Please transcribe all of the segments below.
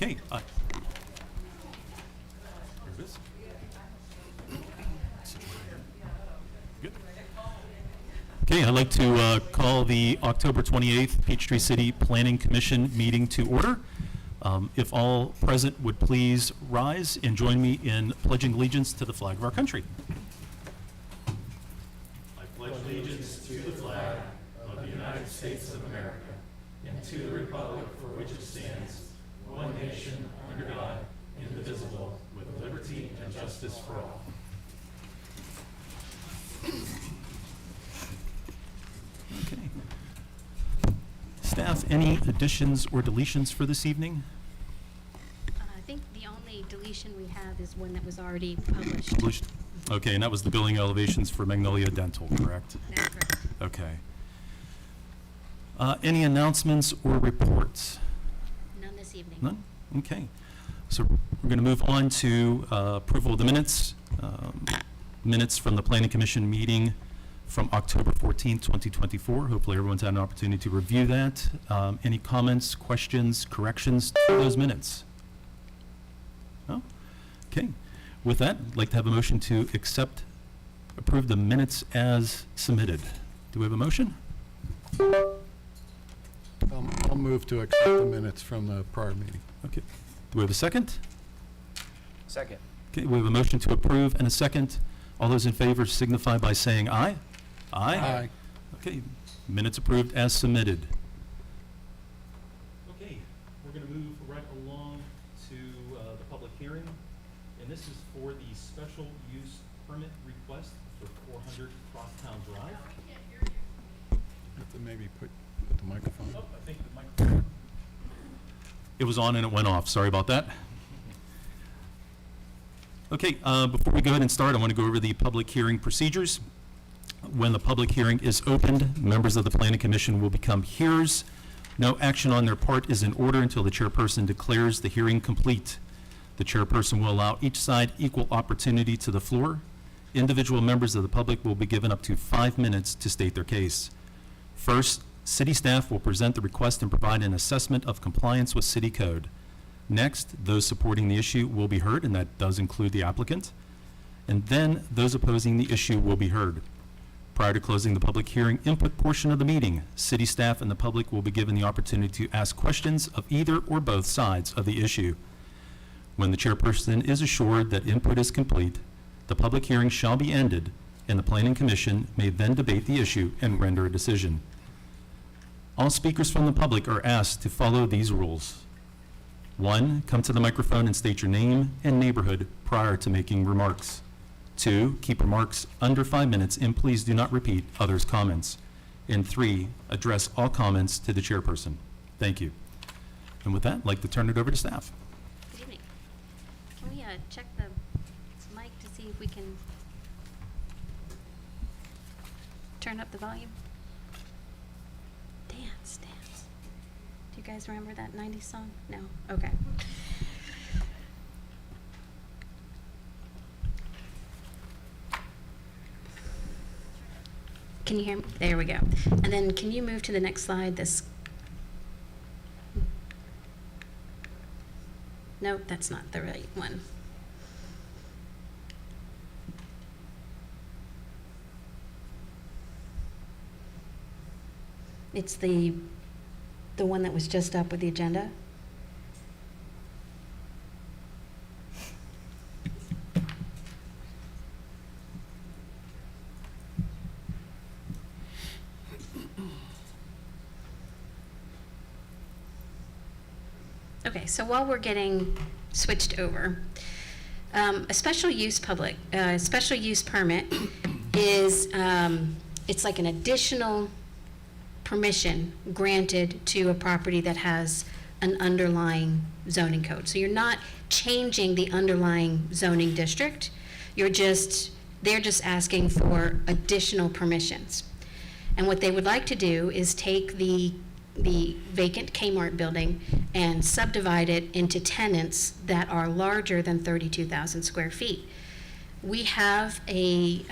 Okay. There it is. Good. Okay, I'd like to call the October 28th Peachtree City Planning Commission meeting to order. If all present would please rise and join me in pledging allegiance to the flag of our country. I pledge allegiance to the flag of the United States of America and to the republic for which it stands, one nation, under God, indivisible, with liberty and justice for all. Okay. Staff, any additions or deletions for this evening? I think the only deletion we have is one that was already published. Published? Okay, and that was the building elevations for Magnolia Dental, correct? That's correct. Okay. Any announcements or reports? None this evening. None? Okay. So we're going to move on to approval of the minutes. Minutes from the Planning Commission meeting from October 14th, 2024. Hopefully everyone's had an opportunity to review that. Any comments, questions, corrections to those minutes? No? Okay. With that, I'd like to have a motion to approve the minutes as submitted. Do we have a motion? I'll move to accept the minutes from the prior meeting. Okay. Do we have a second? Second. Okay, we have a motion to approve and a second. All those in favor signify by saying aye. Aye. Aye. Okay, minutes approved as submitted. Okay, we're going to move right along to the public hearing, and this is for the special use permit request for 400 Crosstown Drive. Have to maybe put the microphone. Oh, I think the microphone. It was on and it went off. Sorry about that. Okay, before we go ahead and start, I want to go over the public hearing procedures. When the public hearing is opened, members of the Planning Commission will become hearers. No action on their part is in order until the chairperson declares the hearing complete. The chairperson will allow each side equal opportunity to the floor. Individual members of the public will be given up to 5 minutes to state their case. First, city staff will present the request and provide an assessment of compliance with city code. Next, those supporting the issue will be heard, and that does include the applicant. And then those opposing the issue will be heard. Prior to closing the public hearing input portion of the meeting, city staff and the public will be given the opportunity to ask questions of either or both sides of the issue. When the chairperson is assured that input is complete, the public hearing shall be ended, and the Planning Commission may then debate the issue and render a decision. All speakers from the public are asked to follow these rules. 1, come to the microphone and state your name and neighborhood prior to making remarks. 2, keep remarks under 5 minutes and please do not repeat others' comments. And 3, address all comments to the chairperson. Thank you. And with that, I'd like to turn it over to staff. Good evening. Can we check the mic to see if we can turn up the volume? Dance. Do you guys remember that 90s song? No? Okay. Can you hear me? There we go. And then can you move to the next slide? Nope, that's not the right one. It's the one that was just up with the agenda. Okay, so while we're getting switched over, a special use permit is it's like an additional permission granted to a property that has an underlying zoning code. So you're not changing the underlying zoning district. They're just asking for additional permissions. And what they would like to do is take the vacant Kmart building and subdivide it into tenants that are larger than 32,000 square feet. We have a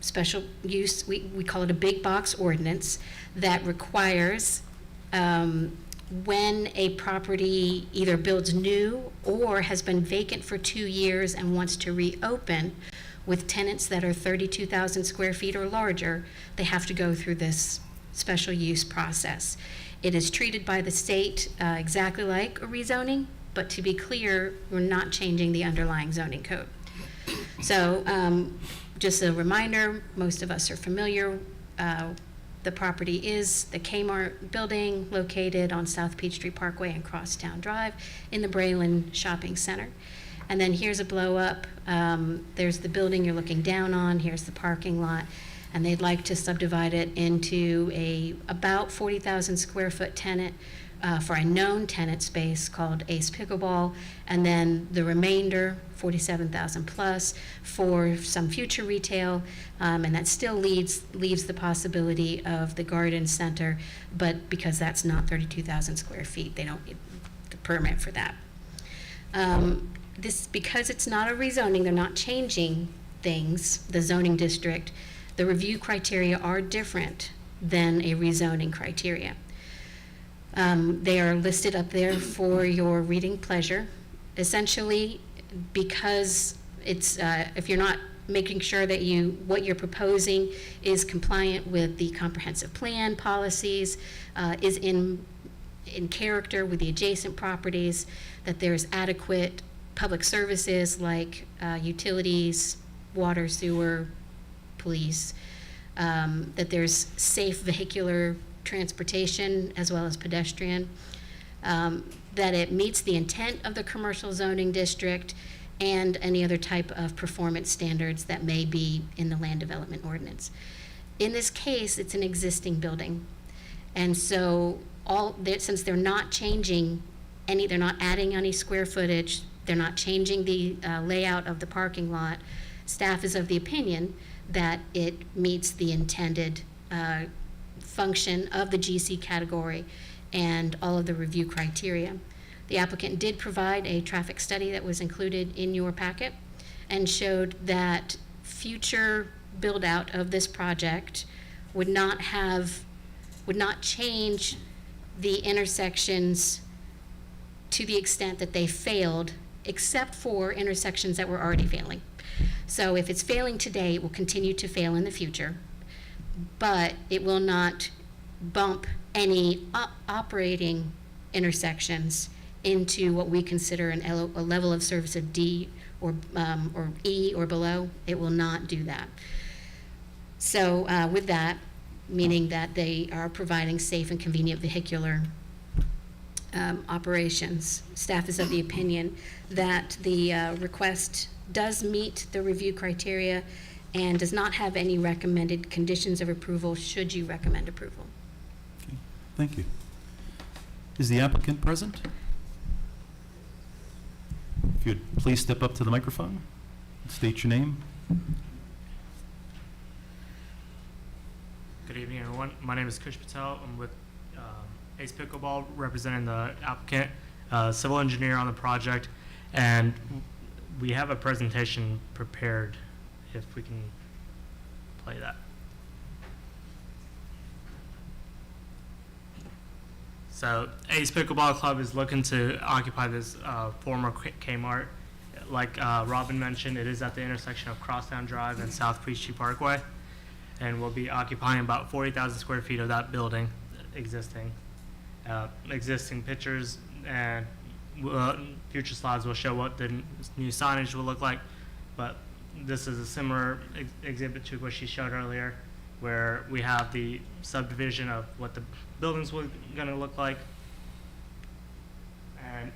special use, we call it a big box ordinance that requires when a property either builds new or has been vacant for 2 years and wants to reopen with tenants that are 32,000 square feet or larger, they have to go through this special use process. It is treated by the state exactly like a rezoning, but to be clear, we're not changing the underlying zoning code. So just a reminder, most of us are familiar. The property is the Kmart building located on South Peachtree Parkway and Crosstown Drive in the Braylon Shopping Center. And then here's a blow up. There's the building you're looking down on. Here's the parking lot. And they'd like to subdivide it into about 40,000 square foot tenant for a known tenant space called Ace Pickleball, and then the remainder, 47,000 plus, for some future retail, and that still leaves the possibility of the garden center, but because that's not 32,000 square feet, they don't need the permit for that. Because it's not a rezoning, they're not changing things, the zoning district, the review criteria are different than a rezoning criteria. They are listed up there for your reading pleasure. Essentially, because it's, if you're not making sure that what you're proposing is compliant with the comprehensive plan policies, is in character with the adjacent properties, that there's adequate public services like utilities, water, sewer, police, that there's safe vehicular transportation as well as pedestrian, that it meets the intent of the commercial zoning district and any other type of performance standards that may be in the land development ordinance. In this case, it's an existing building. And so since they're not changing they're not adding any square footage, they're not changing the layout of the parking lot, staff is of the opinion that it meets the intended function of the GC category and all of the review criteria. The applicant did provide a traffic study that was included in your packet and showed that future build out of this project would not change the intersections to the extent that they failed, except for intersections that were already failing. So if it's failing today, it will continue to fail in the future, but it will not bump any operating intersections into what we consider a level of service of D or E or below. It will not do that. So with that, meaning that they are providing safe and convenient vehicular operations, staff is of the opinion that the request does meet the review criteria and does not have any recommended conditions of approval should you recommend approval. Okay, thank you. Is the applicant present? If you'd please step up to the microphone, state your name. Good evening, everyone. My name is Kush Patel. I'm with Ace Pickleball, representing the applicant, civil engineer on the project, and we have a presentation prepared, if we can play that. So Ace Pickleball Club is looking to occupy this former Kmart. Like Robin mentioned, it is at the intersection of Crosstown Drive and South Peachtree Parkway, and we'll be occupying about 40,000 square feet of that building existing. Existing pictures and future slides will show what the new signage will look like, but this is a similar exhibit to what she showed earlier, where we have the subdivision of what the buildings were going to look like, and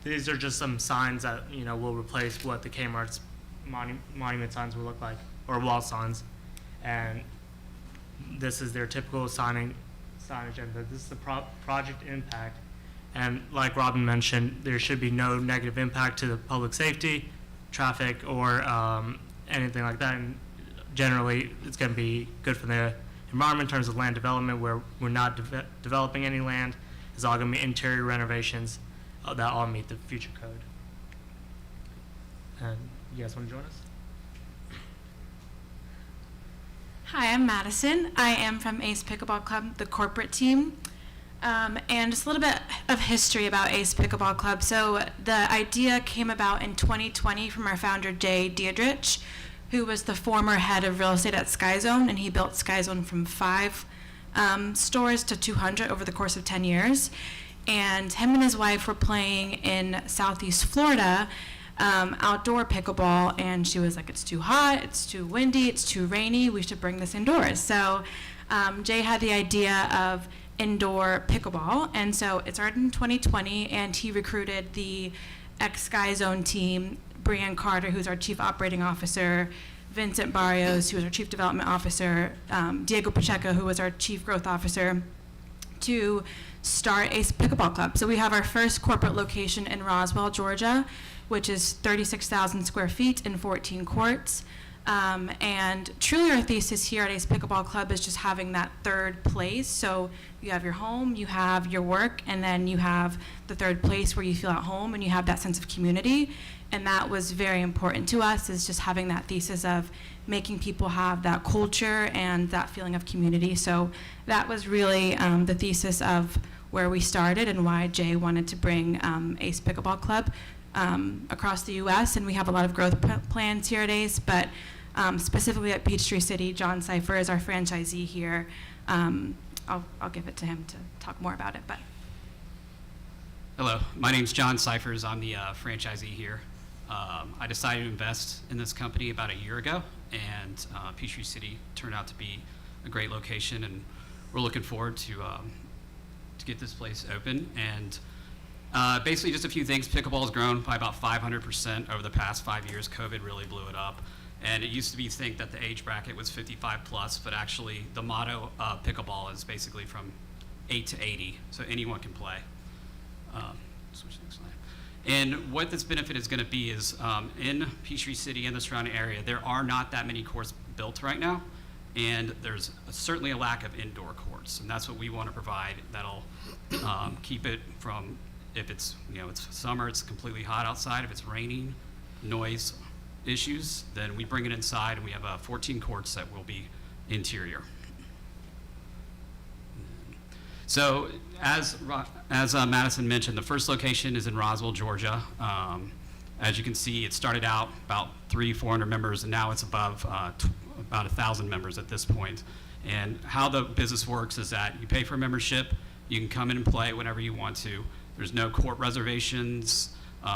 these are just some signs that will replace what the Kmart's monument signs will look like, or wall signs, and this is their typical signage, and this is the project impact. And like Robin mentioned, there should be no negative impact to the public safety, traffic, or anything like that. And generally, it's going to be good for the environment in terms of land development, where we're not developing any land. It's all going to be interior renovations that all meet the future code. And you guys want to join us? Hi, I'm Madison. I am from Ace Pickleball Club, the corporate team. And just a little bit of history about Ace Pickleball Club. So the idea came about in 2020 from our founder, Jay Diedrich, who was the former head of real estate at SkyZone, and he built SkyZone from 5 stores to 200 over the course of 10 years. And him and his wife were playing in Southeast Florida, outdoor pickleball, and she was like, it's too hot, it's too windy, it's too rainy, we should bring this indoors. So Jay had the idea of indoor pickleball, and so it started in 2020, and he recruited the ex-Sky Zone team, Brianne Carter, who's our Chief Operating Officer, Vincent Barrios, who was our Chief Development Officer, Diego Pacheco, who was our Chief Growth Officer, to start Ace Pickleball Club. So we have our first corporate location in Roswell, Georgia, which is 36,000 square feet and 14 courts. And truly our thesis here at Ace Pickleball Club is just having that third place. So you have your home, you have your work, and then you have the third place where you feel at home and you have that sense of community. And that was very important to us, is just having that thesis of making people have that culture and that feeling of community. So that was really the thesis of where we started and why Jay wanted to bring Ace Pickleball Club across the U.S. And we have a lot of growth plans here at Ace, but specifically at Peachtree City, John Cipher is our franchisee here. I'll give it to him to talk more about it. But hello, my name's John Cyphers. I'm the franchisee here. I decided to invest in this company about a year ago, and Peachtree City turned out to be a great location, and we're looking forward to get this place open. And basically just a few things. Pickleball has grown by about 500% over the past 5 years. COVID really blew it up. And it used to be think that the age bracket was 55 plus, but actually the motto of pickleball is basically from 8 to 80, so anyone can play. Switch to the next slide. And what this benefit is going to be is in Peachtree City and the surrounding area, there are not that many courts built right now, and there's certainly a lack of indoor courts, and that's what we want to provide. That'll keep it from, if it's, it's summer, it's completely hot outside. If it's raining, noise issues, then we bring it inside, and we have 14 courts that will be interior. So as Madison mentioned, the first location is in Roswell, Georgia. As you can see, it started out about 300-400 members, and now it's above about 1,000 members at this point. And how the business works is that you pay for a membership, you can come in and play whenever you want to. There's no court reservations.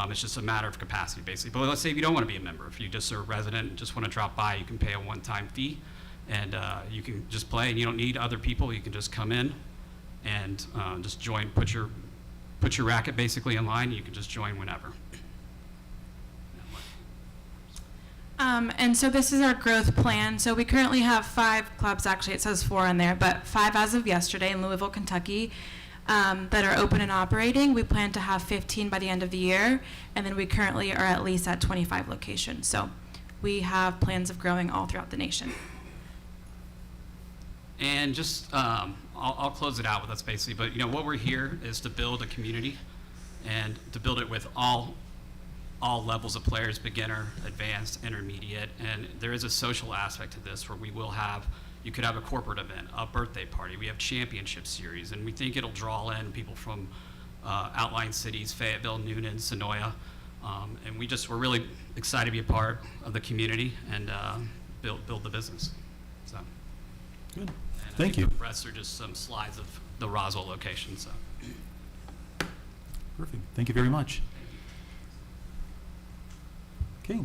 It's just a matter of capacity, basically. But let's say if you don't want to be a member, if you just are a resident and just want to drop by, you can pay a one-time fee, and you can just play, and you don't need other people. You can just come in and just join, put your racket basically in line, and you can just join whenever. And so this is our growth plan. So we currently have 5 clubs, actually it says 4 on there, but 5 as of yesterday in Louisville, Kentucky, that are open and operating. We plan to have 15 by the end of the year, and then we currently are at least at 25 locations. So we have plans of growing all throughout the nation. And just, I'll close it out with us basically, but what we're here is to build a community, and to build it with all levels of players, beginner, advanced, intermediate, and there is a social aspect to this where you could have a corporate event, a birthday party. We have championship series, and we think it'll draw in people from outlying cities, Fayetteville, Noonan, Sonoya, and we're really excited to be a part of the community and build the business. So. Good. And Thank you. The rest are just some slides of the Roswell location. So. Perfect. Thank you very much. Okay. I'd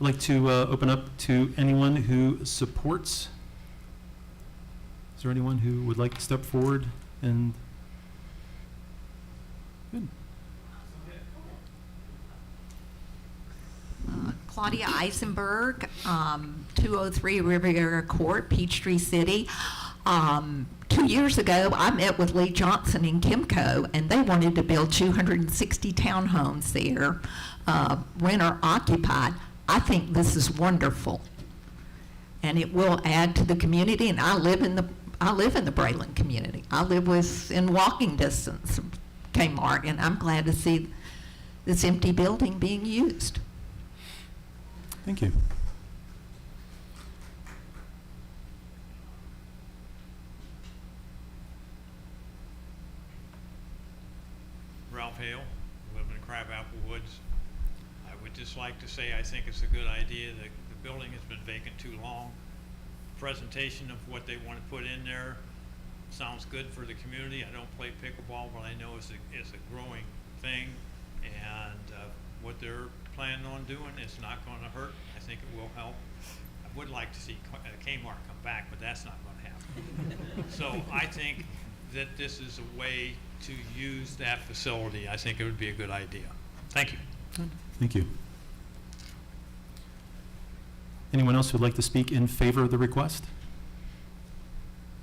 like to open up to anyone who supports. Is there anyone who would like to step forward and? Good. Claudia Eisenberg, 203 Riviera Court, Peachtree City. 2 years ago, I met with Lee Johnson in Kimco, and they wanted to build 260 townhomes there, renter occupied. I think this is wonderful, and it will add to the community. And I live in the Braylon community. I live in walking distance of Kmart, and I'm glad to see this empty building being used. Thank you. Hale, live in Crabapple Woods. I would just like to say I think it's a good idea. The building has been vacant too long. Presentation of what they want to put in there sounds good for the community. I don't play pickleball, but I know it's a growing thing, and what they're planning on doing is not going to hurt. I think it will help. I would like to see Kmart come back, but that's not going to happen. So I think that this is a way to use that facility. I think it would be a good idea. Thank you. Thank you. Anyone else who'd like to speak in favor of the request?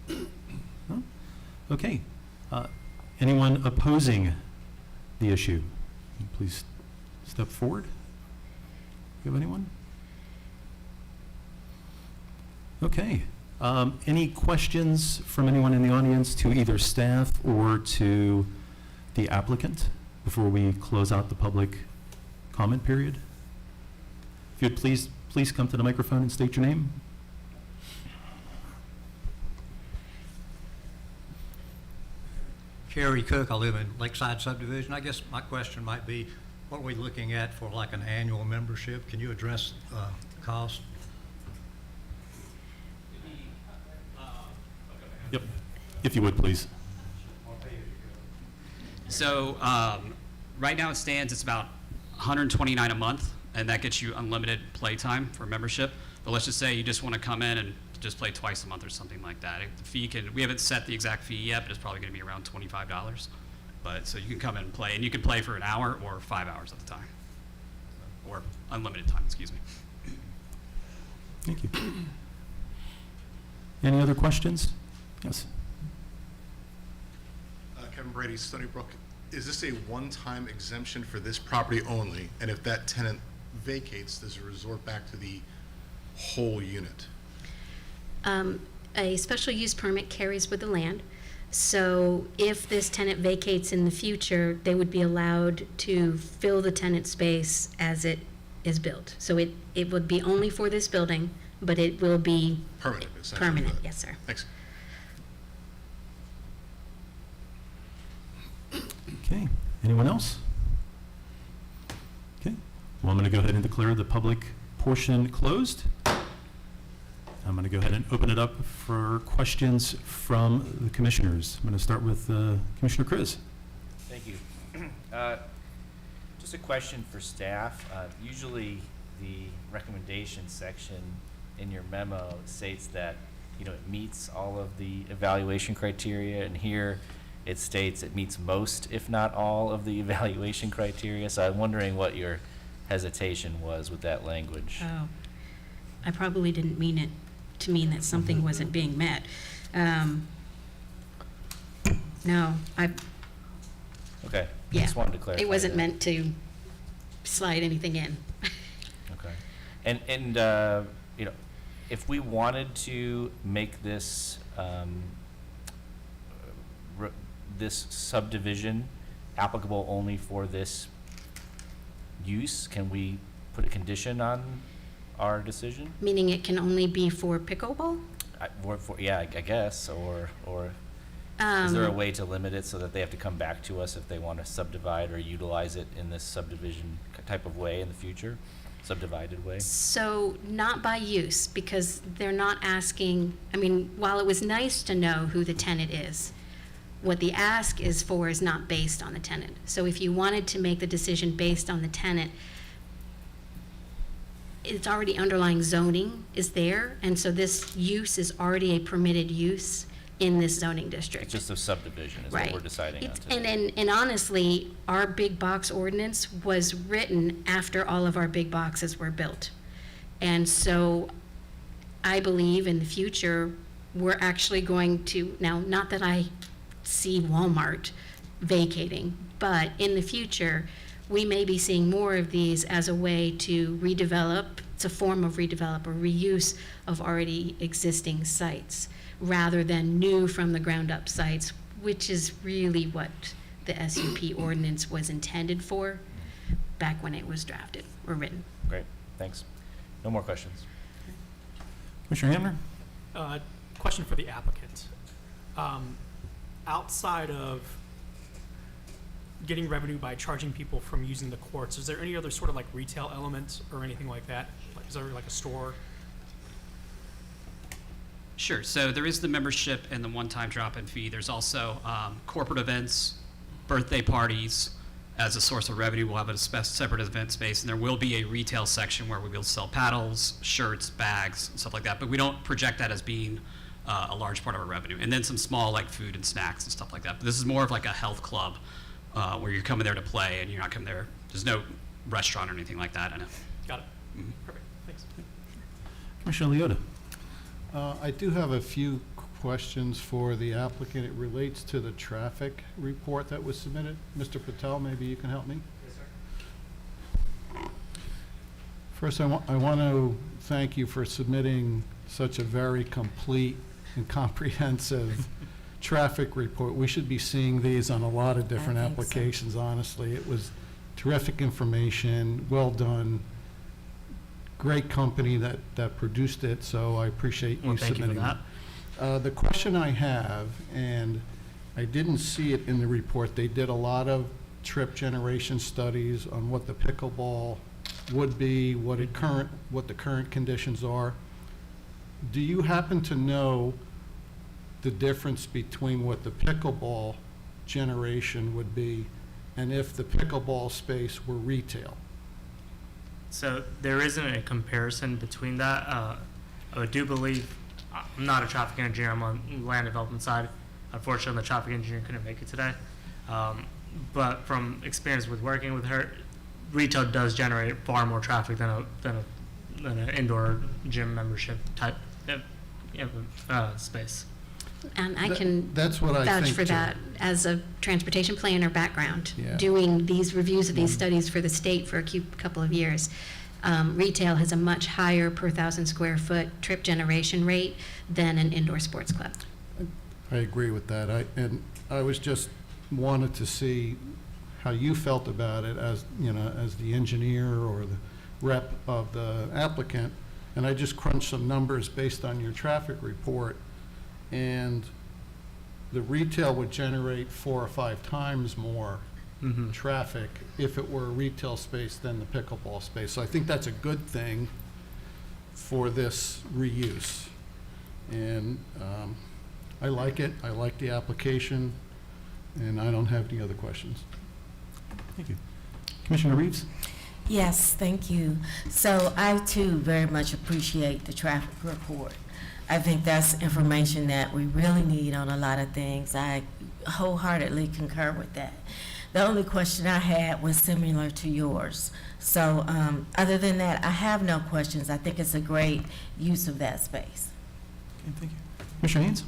No? Okay. Anyone opposing the issue? Please step forward. You have anyone? Okay. Any questions from anyone in the audience to either staff or to the applicant before we close out the public comment period? If you'd please come to the microphone and state your name. Kerry Cook, I live in Lakeside Subdivision. I guess my question might be, what are we looking at for like an annual membership? Can you address cost? Yep. If you would, please. So right now it stands, it's about $129 a month, and that gets you unlimited playtime for membership. But let's just say you just want to come in and just play twice a month or something like that. The fee we haven't set the exact fee yet, but it's probably going to be around $25. But so you can come in and play, and you can play for an hour or 5 hours at a time, or unlimited time, excuse me. Thank you. Any other questions? Yes. Kevin Brady, Stony Brook. Is this a one-time exemption for this property only? And if that tenant vacates, does it resort back to the whole unit? A special use permit carries with the land. So if this tenant vacates in the future, they would be allowed to fill the tenant space as it is built. So it would be only for this building, but it will be Permanent, essentially. permanent. Yes, sir. Thanks. Okay. Anyone else? Okay. Well, I'm going to go ahead and declare the public portion closed. I'm going to go ahead and open it up for questions from the commissioners. I'm going to start with Commissioner Chris. Thank you. Just a question for staff. Usually the recommendation section in your memo states that, it meets all of the evaluation criteria, and here it states it meets most, if not all, of the evaluation criteria. So I'm wondering what your hesitation was with that language. Oh, I probably didn't mean it to mean that something wasn't being met. No, Okay. yeah. Just wanted to clarify. It wasn't that. meant to slide anything in. Okay. And if we wanted to make this this subdivision applicable only for this use, can we put a condition on our decision? Meaning it can only be for pickleball? Yeah, I guess, or is there a way to limit it so that they have to come back to us if they want to subdivide or utilize it in this subdivision type of way in the future? Subdivided way? So not by use, because they're not asking, while it was nice to know who the tenant is, what the ask is for is not based on the tenant. So if you wanted to make the decision based on the tenant, it's already underlying zoning is there, and so this use is already a permitted use in this zoning district. It's just a subdivision is Right. what we're deciding on It's- today. And honestly, our big box ordinance was written after all of our big boxes were built. And so I believe in the future, we're actually going to, now, not that I see Walmart vacating, but in the future, we may be seeing more of these as a way to redevelop. It's a form of redevelop or reuse of already existing sites, rather than new from the ground up sites, which is really what the SUP ordinance was intended for back when it was drafted or written. Great, thanks. No more questions. Commissioner Hamner? Question for the applicant. Outside of getting revenue by charging people from using the courts. Is there any other sort of like retail element or anything like that? Like, is there like a store? Sure. So there is the membership and the one-time drop-in fee. There's also corporate events, birthday parties. As a source of revenue, we'll have a separate event space, and there will be a retail section where we will sell paddles, shirts, bags, and stuff like that. But we don't project that as being a large part of our revenue. And then some small like food and snacks and stuff like that. But this is more of like a health club where you're coming there to play, and you're not coming there. There's no restaurant or anything like that in it. Got it. Perfect. Thanks. Commissioner Leota? I do have a few questions for the applicant. It relates to the traffic report that was submitted. Mr. Patel, maybe you can help me? Yes, sir. First, I want to thank you for submitting such a very complete and comprehensive traffic report. We should be seeing these on a lot of different I think so. applications, honestly. It was terrific information, well done, great company that produced it, so I appreciate you Well, thank you for submitting that. The question I have, and I didn't see it in the report, they did a lot of trip generation studies on what the pickleball would be, what the current conditions are. Do you happen to know the difference between what the pickleball generation would be and if the pickleball space were retail? So there isn't a comparison between that. I do believe, I'm not a traffic engineer, I'm on land development side. Unfortunately, the traffic engineer couldn't make it today. But from experience with working with her, retail does generate far more traffic than an indoor gym membership type space. And I can That's what I vouch think, for too. that as a transportation planner background, Yeah. doing these reviews of these studies for the state for a couple of years. Retail has a much higher per 1,000 square foot trip generation rate than an indoor sports club. I agree with that. I was just wanted to see how you felt about it as, as the engineer or the rep of the applicant. And I just crunched some numbers based on your traffic report. And the retail would generate 4 or 5 times more traffic if it were a retail space than the pickleball space. So I think that's a good thing for this reuse. And I like it. I like the application. And I don't have any other questions. Thank you. Commissioner Reeves? Yes, thank you. So I too very much appreciate the traffic report. I think that's information that we really need on a lot of things. I wholeheartedly concur with that. The only question I had was similar to yours. So other than that, I have no questions. I think it's a great use of that space. Okay, thank you. Commissioner Haynes?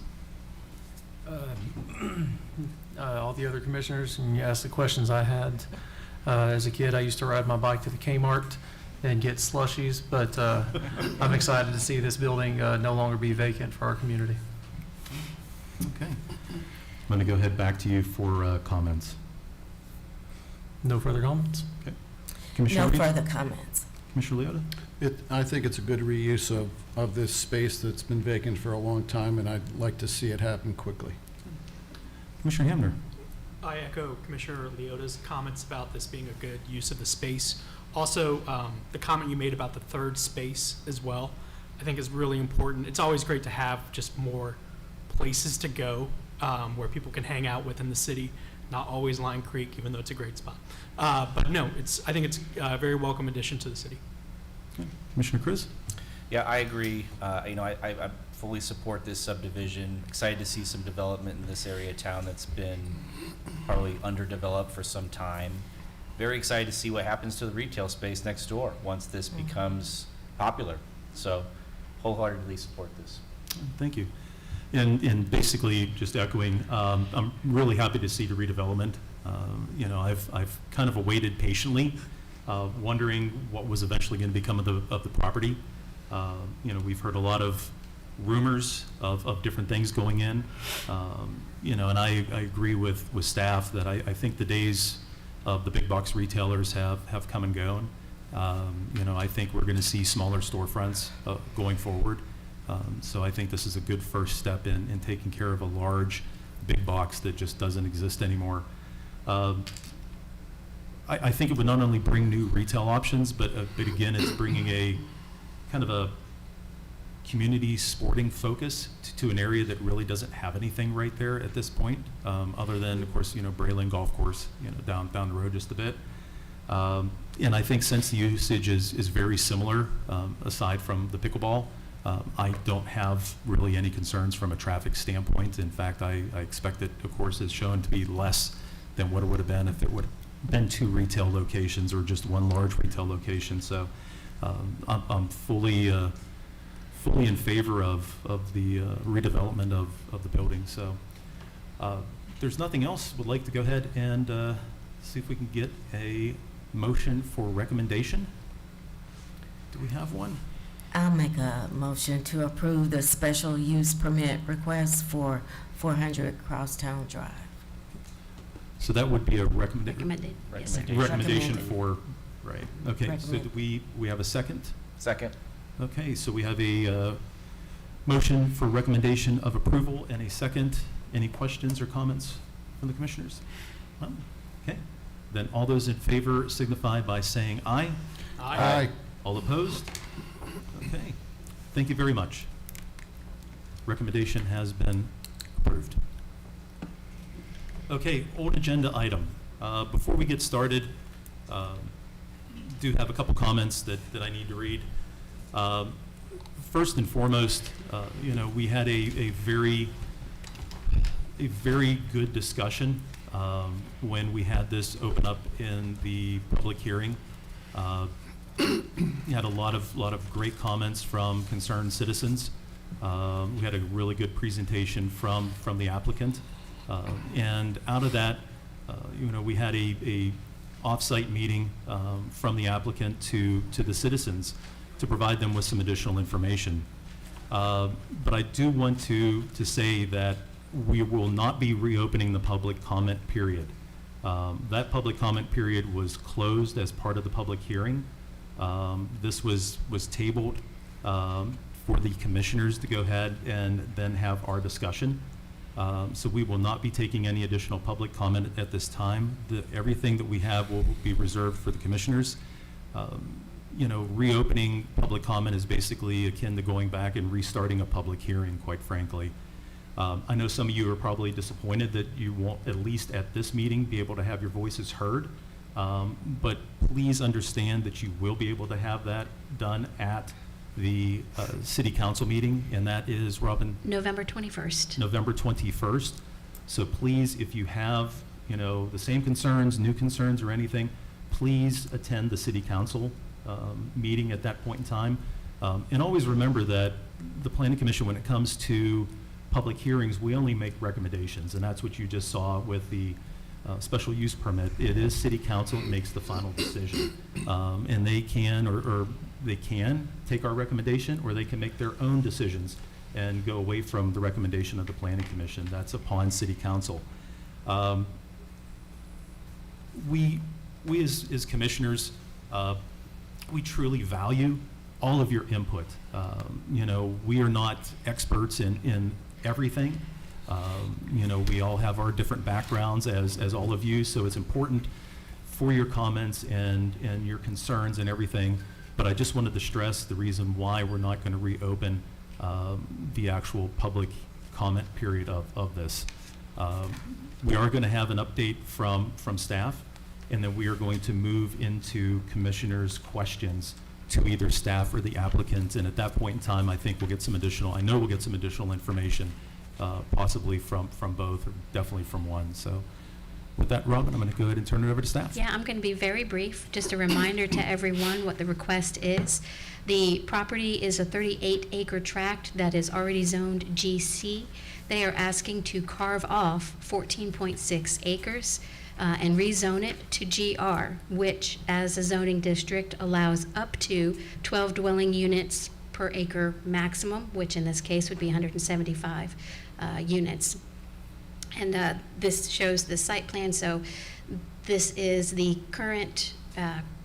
All the other commissioners, and you asked the questions I had. As a kid, I used to ride my bike to the Kmart and get slushies, but I'm excited to see this building no longer be vacant for our community. Okay. I'm going to go ahead back to you for comments. No further comments? Okay. Commissioner No Reeves? further comments. Commissioner Leota? I think it's a good reuse of this space that's been vacant for a long time, and I'd like to see it happen quickly. Commissioner Hamner? I echo Commissioner Leota's comments about this being a good use of the space. Also, the comment you made about the third space as well, I think is really important. It's always great to have just more places to go where people can hang out within the city, not always Lime Creek, even though it's a great spot. But no, I think it's a very welcome addition to the city. Okay. Commissioner Chris? Yeah, I agree. I fully support this subdivision. Excited to see some development in this area of town that's been probably underdeveloped for some time. Very excited to see what happens to the retail space next door once this becomes popular. So wholeheartedly support this. Thank you. And basically, just echoing, I'm really happy to see the redevelopment. I've kind of awaited patiently, wondering what was eventually going to become of the property. We've heard a lot of rumors of different things going in, and I agree with staff that I think the days of the big box retailers have come and gone. I think we're going to see smaller storefronts going forward. So I think this is a good first step in taking care of a large big box that just doesn't exist anymore. I think it would not only bring new retail options, but again, it's bringing a kind of a community sporting focus to an area that really doesn't have anything right there at this point, other than, of course, Brayling Golf Course, down the road just a bit. And I think since the usage is very similar, aside from the pickleball, I don't have really any concerns from a traffic standpoint. In fact, I expect it, of course, is shown to be less than what it would have been if it would have been 2 retail locations or just 1 large retail location. So I'm fully in favor of the redevelopment of the building. So if there's nothing else, would like to go ahead and see if we can get a motion for recommendation. Do we have one? I'll make a motion to approve the special use permit request for 400 Crosstown Drive. So that would be a Recommended, yes, sir. recommendation Recommended. for, right, okay, so do Recommend. we have a second? Second. Okay, so we have a motion for recommendation of approval and a second. Any questions or comments from the commissioners? None? Okay, then all those in favor signify by saying aye. Aye. All opposed? Okay, thank you very much. Recommendation has been approved. Okay, old agenda item. Before we get started, do have a couple comments that I need to read. First and foremost, we had a very good discussion when we had this open up in the public hearing. We had a lot of great comments from concerned citizens. We had a really good presentation from the applicant. And out of that, we had a off-site meeting from the applicant to the citizens to provide them with some additional information. But I do want to say that we will not be reopening the public comment period. That public comment period was closed as part of the public hearing. This was tabled for the commissioners to go ahead and then have our discussion. So we will not be taking any additional public comment at this time. Everything that we have will be reserved for the commissioners. Reopening public comment is basically akin to going back and restarting a public hearing, quite frankly. I know some of you are probably disappointed that you won't, at least at this meeting, be able to have your voices heard. But please understand that you will be able to have that done at the city council meeting, and that is, Robin? November 21st. November 21st. So please, if you have, the same concerns, new concerns, or anything, please attend the city council meeting at that point in time. And always remember that the planning commission, when it comes to public hearings, we only make recommendations, and that's what you just saw with the special use permit. It is city council that makes the final decision. And they can, or they can take our recommendation, or they can make their own decisions and go away from the recommendation of the planning commission. That's upon city council. We as commissioners, we truly value all of your input. We are not experts in everything. We all have our different backgrounds as all of you, so it's important for your comments and your concerns and everything. But I just wanted to stress the reason why we're not going to reopen the actual public comment period of this. We are going to have an update from staff, and then we are going to move into commissioners' questions to either staff or the applicant. And at that point in time, I think we'll get some additional information, possibly from both, or definitely from one. So with that, Robin, I'm going to go ahead and turn it over to staff. Yeah, I'm going to be very brief. Just a reminder to everyone what the request is. The property is a 38-acre tract that is already zoned GC. They are asking to carve off 14.6 acres and rezone it to GR, which, as a zoning district, allows up to 12 dwelling units per acre maximum, which in this case would be 175 units. And this shows the site plan. So this is the current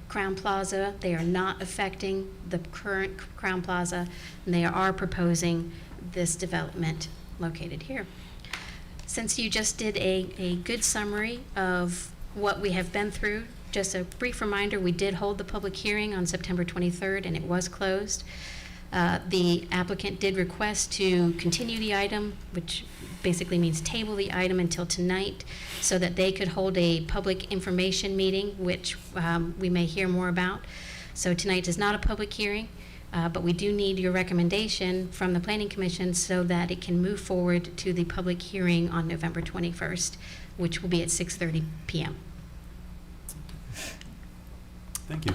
Crown Plaza. They are not affecting the current Crown Plaza, and they are proposing this development located here. Since you just did a good summary of what we have been through Just a brief reminder, we did hold the public hearing on September 23rd, and it was closed. The applicant did request to continue the item, which basically means table the item until tonight, so that they could hold a public information meeting, which we may hear more about. So tonight is not a public hearing, but we do need your recommendation from the Planning Commission so that it can move forward to the public hearing on November 21st, which will be at 6:30 p.m. Thank you.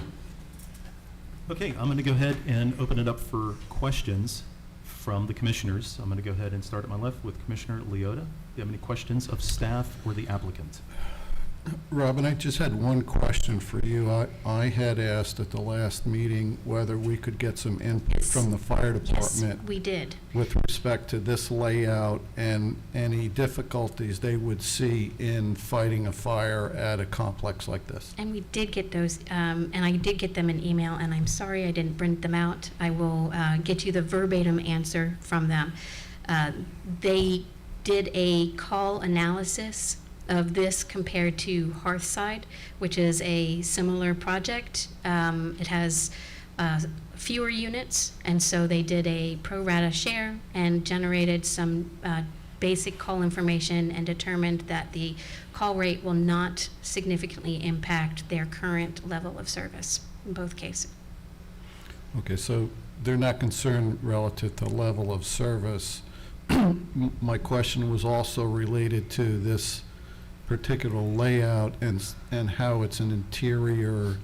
Okay, I'm going to go ahead and open it up for questions from the commissioners. I'm going to go ahead and start at my left with Commissioner Leota. Do you have any questions of staff or the applicant? Robin, I just had one question for you. I had asked at the last meeting whether we could get some input Yes. from the fire Yes, department we did. with respect to this layout and any difficulties they would see in fighting a fire at a complex like this. And we did get those, and I did get them in email, and I'm sorry I didn't print them out. I will get you the verbatim answer from them. They did a call analysis of this compared to Hearthside, which is a similar project. It has fewer units, and so they did a pro rata share and generated some basic call information and determined that the call rate will not significantly impact their current level of service in both cases. Okay, so they're not concerned relative to level of service. My question was also related to this particular layout and how it's an interior,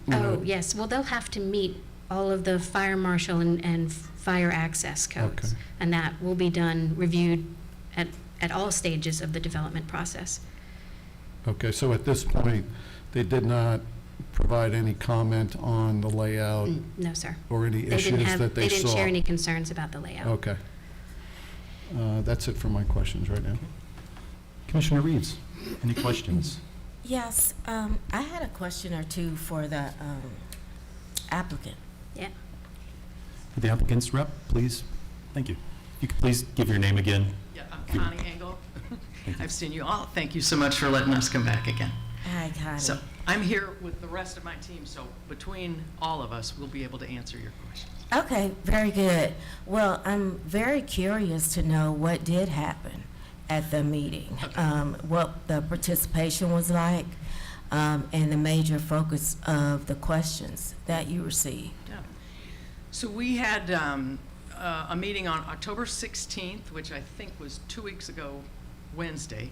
you know. Oh, yes. Well, they'll have to meet all of the fire marshal and fire access codes. Okay. And that will be done, reviewed at all stages of the development process. Okay, so at this point, they did not provide any comment on the layout No, sir. or any They didn't issues have, that they saw? they didn't share any concerns about the layout. Okay. That's it for my questions right now. Commissioner Reeves, any questions? Yes, I had a question or two for the applicant. Yeah. The applicant's rep, please. Thank you. You could please give your name again. Yeah, I'm Connie Engel. I've seen you all. Thank you so much for letting us come back again. Hi, Connie. So I'm here with the rest of my team, so between all of us, we'll be able to answer your questions. Okay, very good. Well, I'm very curious to know what did happen at the meeting, what the participation was like, and the major focus of the questions that you received. Yeah. So we had a meeting on October 16th, which I think was 2 weeks ago, Wednesday.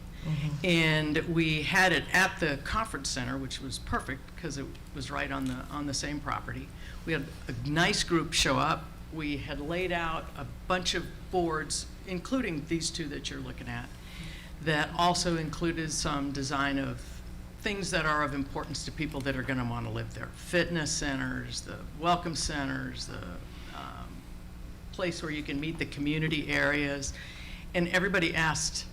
And we had it at the conference center, which was perfect because it was right on the same property. We had a nice group show up. We had laid out a bunch of boards, including these two that you're looking at, that also included some design of things that are of importance to people that are going to want to live there. Fitness centers, the welcome centers, the place where you can meet the community areas. And everybody asked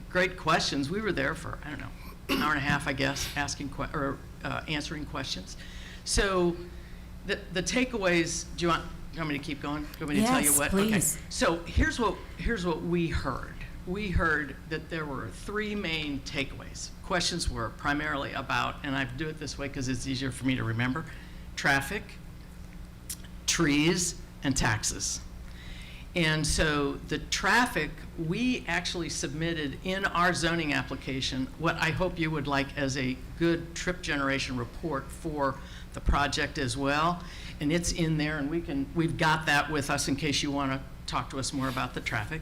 great questions. We were there for, I don't know, an hour and a half, I guess, answering questions. So the takeaways, do you want me to keep going? Do you want me to tell you Yes, what? please. Okay. So here's what we heard. We heard that there were three main takeaways. Questions were primarily about, and I do it this way because it's easier for me to remember, traffic, trees, and taxes. And so the traffic, we actually submitted in our zoning application what I hope you would like as a good trip generation report for the project as well. And it's in there, and we've got that with us in case you want to talk to us more about the traffic.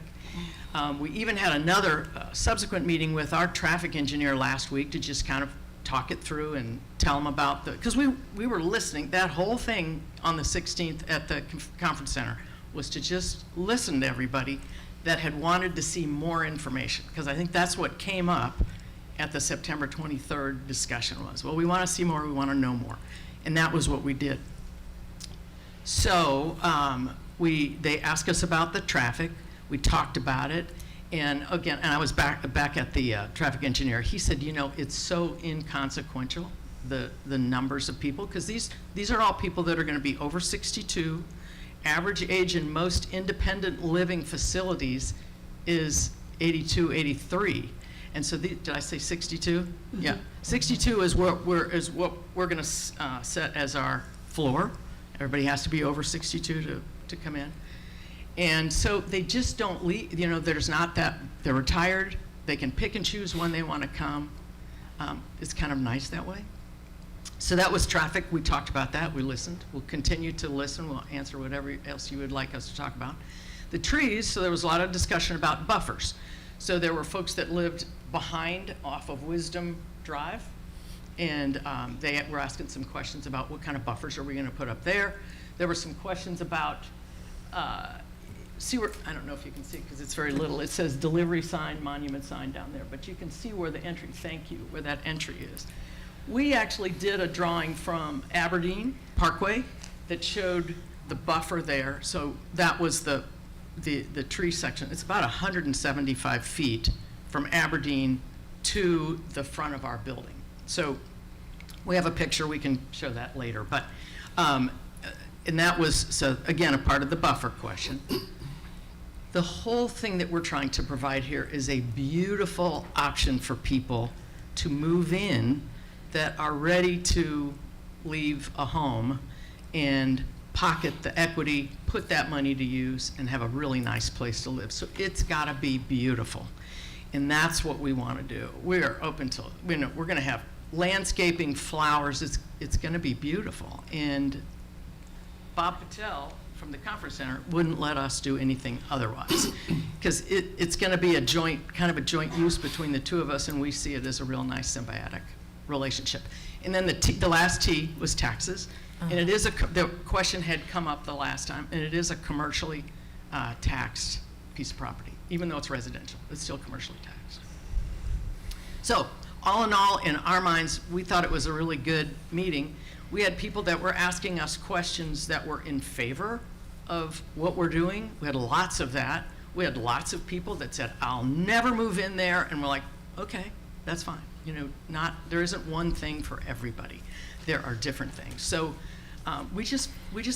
We even had another subsequent meeting with our traffic engineer last week to just kind of talk it through and tell them about because we were listening. That whole thing on the 16th at the conference center was to just listen to everybody that had wanted to see more information, because I think that's what came up at the September 23rd discussion was, well, we want to see more, we want to know more. And that was what we did. So they asked us about the traffic. We talked about it. And again, and I was back at the traffic engineer. He said, it's so inconsequential, the numbers of people, because these are all people that are going to be over 62. Average age in most independent living facilities is 82, 83. And so did I say 62? Yeah, 62 is what we're going to set as our floor. Everybody has to be over 62 to come in. And so they just don't leave, you know, there's not that, they're retired, they can pick and choose when they want to come. It's kind of nice that way. So that was traffic, we talked about that, we listened. We'll continue to listen, we'll answer whatever else you would like us to talk about. The trees, so there was a lot of discussion about buffers. So there were folks that lived behind off of Wisdom Drive, and they were asking some questions about what kind of buffers are we going to put up there. There were some questions about, see where, I don't know if you can see it because it's very little. It says delivery sign, monument sign down there, but you can see where the entry, thank you, where that entry is. We actually did a drawing from Aberdeen Parkway that showed the buffer there. So that was the tree section. It's about 175 feet from Aberdeen to the front of our building. So we have a picture, we can show that later. But, and that was, so again, a part of the buffer question. The whole thing that we're trying to provide here is a beautiful option for people to move in that are ready to leave a home and pocket the equity, put that money to use, and have a really nice place to live. So it's got to be beautiful. And that's what we want to do. We are open to, you know, we're going to have landscaping, flowers. It's going to be beautiful. And Bob Patel from the conference center wouldn't let us do anything otherwise, because it's going to be a joint, kind of a joint use between the two of us, and we see it as a real nice symbiotic relationship. And then the last T was taxes. And it is the question had come up the last time, and it is a commercially taxed piece of property. Even though it's residential, it's still commercially taxed. So all in all, in our minds, we thought it was a really good meeting. We had people that were asking us questions that were in favor of what we're doing. We had lots of that. We had lots of people that said, I'll never move in there. And we're like, okay, that's fine. You know, there isn't one thing for everybody. There are different things. So we just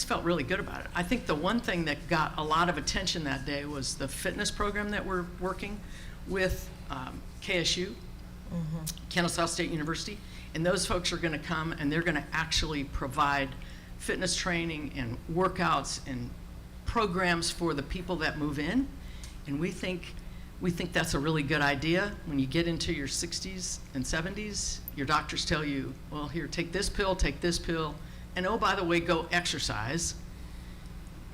felt really good about it. I think the one thing that got a lot of attention that day was the fitness program that we're working with KSU, Kennesaw State University. And those folks are going to come and they're going to actually provide fitness training and workouts and programs for the people that move in. And we think that's a really good idea. When you get into your 60s and 70s, your doctors tell you, well, here, take this pill, and oh, by the way, go exercise.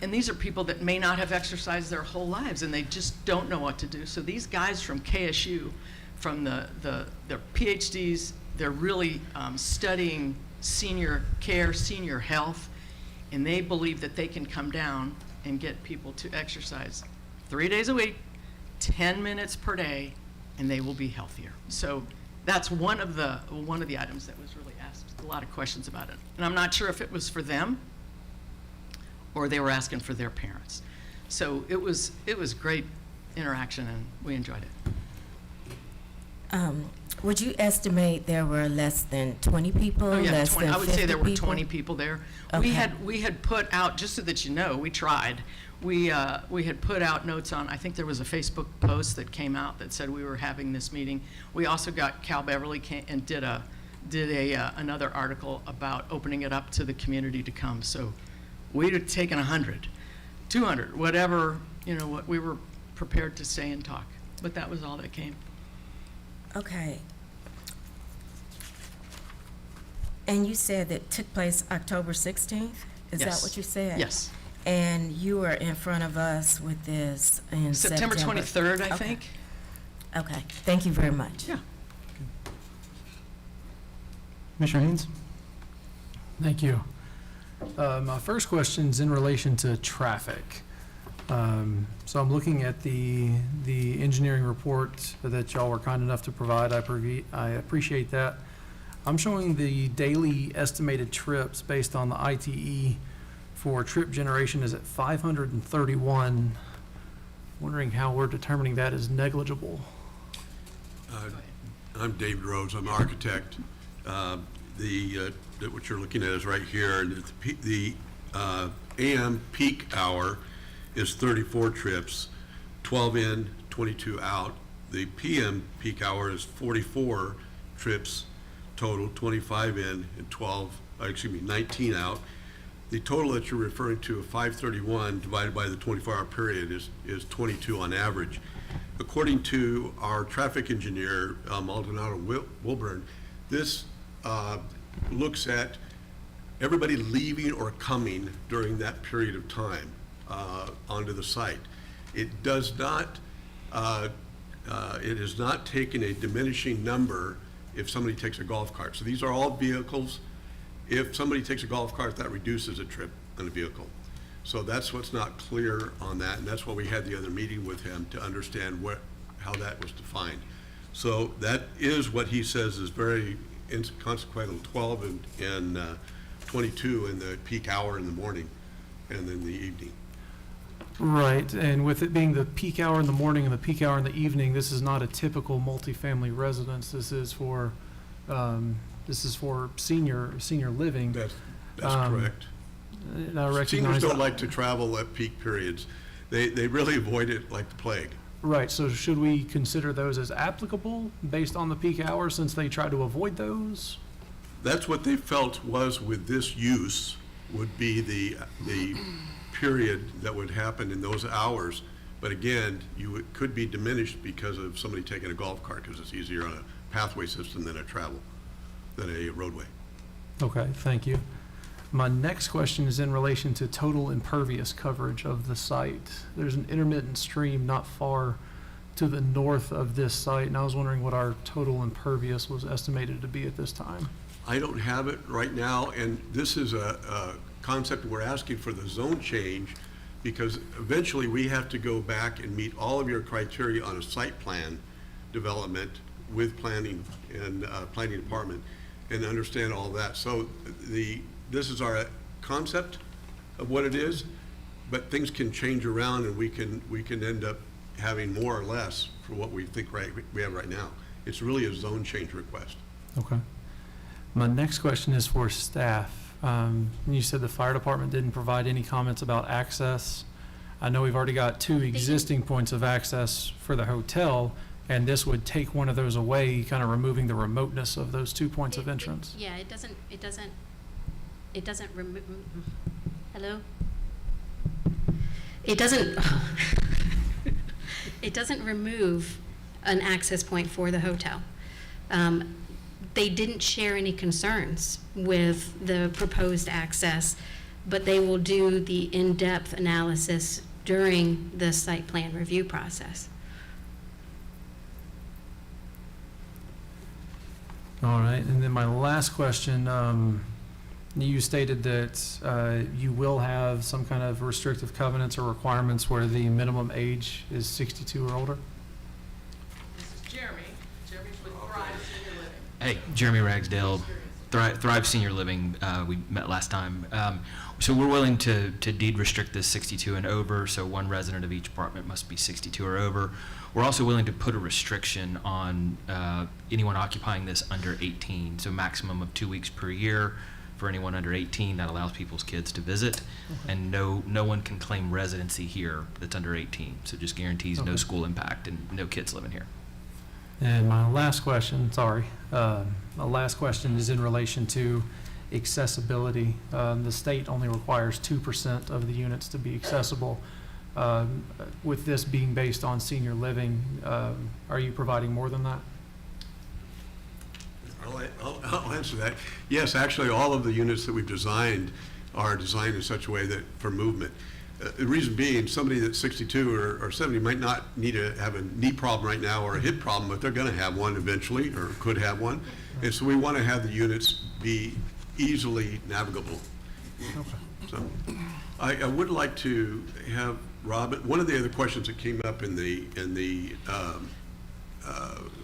And these are people that may not have exercised their whole lives, and they just don't know what to do. So these guys from KSU, from their PhDs, they're really studying senior care, senior health, and they believe that they can come down and get people to exercise 3 days a week, 10 minutes per day, and they will be healthier. So that's one of the items that was really asked, a lot of questions about it. And I'm not sure if it was for them or they were asking for their parents. So it was great interaction, and we enjoyed it. Would you estimate there were less than 20 people? Oh, yeah, less 20, than I would say there were 50 20 people there. Okay. We had put out, just so that you know, we tried. We had put out notes on, I think there was a Facebook post that came out that said we were having this meeting. We also got Cal Beverly and did another article about opening it up to the community to come. So we'd have taken 100, 200, whatever, you know, what we were prepared to say and talk. But that was all that came. Okay. And you said that took place October 16th? Is that Yes. what you said? Yes. And you were in front of us with this in September 23rd, I think. Okay. Thank you very much. Yeah. Commissioner Haynes? Thank you. My first question is in relation to traffic. So I'm looking at the engineering report that y'all were kind enough to provide. I appreciate that. I'm showing the daily estimated trips based on the ITE for trip generation is at 531. Wondering how we're determining that as negligible. I'm David Rose. I'm an architect. What you're looking at is right here, and the AM peak hour is 34 trips, 12 in, 22 out, the PM peak hour is 44 trips total, 25 in and 19 out. The total that you're referring to of 531 divided by the 24-hour period is 22 on average. According to our traffic engineer, Maldonado Wilburn, this looks at everybody leaving or coming during that period of time onto the site. It does not, it is not taking a diminishing number if somebody takes a golf cart. So these are all vehicles. If somebody takes a golf cart, that reduces a trip on a vehicle. So that's what's not clear on that, and that's why we had the other meeting with him to understand how that was defined. So that is what he says is very inconsequential, 12 and 22 in the peak hour in the morning and in the evening. Right, and with it being the peak hour in the morning and the peak hour in the evening, this is not a typical multifamily residence. This is for senior living. That's correct. And I recognize Seniors don't that- like to travel at peak periods. They really avoid it like the plague. Right, so should we consider those as applicable based on the peak hour since they try to avoid those? That's what they felt was with this use would be the period that would happen in those hours. But again, could be diminished because of somebody taking a golf cart because it's easier on a pathway system than a roadway. Okay, thank you. My next question is in relation to total impervious coverage of the site. There's an intermittent stream not far to the north of this site, and I was wondering what our total impervious was estimated to be at this time. I don't have it right now, and this is a concept we're asking for the zone change because eventually we have to go back and meet all of your criteria on a site plan development with planning and planning department and understand all that. So this is our concept of what it is, but things can change around and we can end up having more or less for what we think we have right now. It's really a zone change request. Okay. My next question is for staff. You said the fire department didn't provide any comments about access. I know we've already got 2 existing points of access for the hotel, and this would take one of those away, kind of removing the remoteness of those 2 points of entrance. Yeah, it doesn't remove, hello? It doesn't, it doesn't remove an access point for the hotel. They didn't share any concerns with the proposed access, but they will do the in-depth analysis during the site plan review process. All right, and then my last question, you stated that you will have some kind of restrictive covenants or requirements where the minimum age is 62 or older? This is Jeremy. Jeremy's with Thrive Senior Living. Hey, Jeremy Ragsdale, Thrive Senior Living, we met last time. So we're willing to deed restrict this 62 and over, so one resident of each apartment must be 62 or over. We're also willing to put a restriction on anyone occupying this under 18, so maximum of 2 weeks per year for anyone under 18. That allows people's kids to visit, and no one can claim residency here that's under 18, so just guarantees no school impact and no kids living here. And my last question, is in relation to accessibility. The state only requires 2% of the units to be accessible. With this being based on senior living, are you providing more than that? I'll answer that. Yes, actually, all of the units that we've designed are designed in such a way that for movement. The reason being, somebody that's 62 or 70 might not need to have a knee problem right now or a hip problem, but they're going to have one eventually or could have one. And so we want to have the units be easily navigable. So I would like to have Robin, one of the other questions that came up in the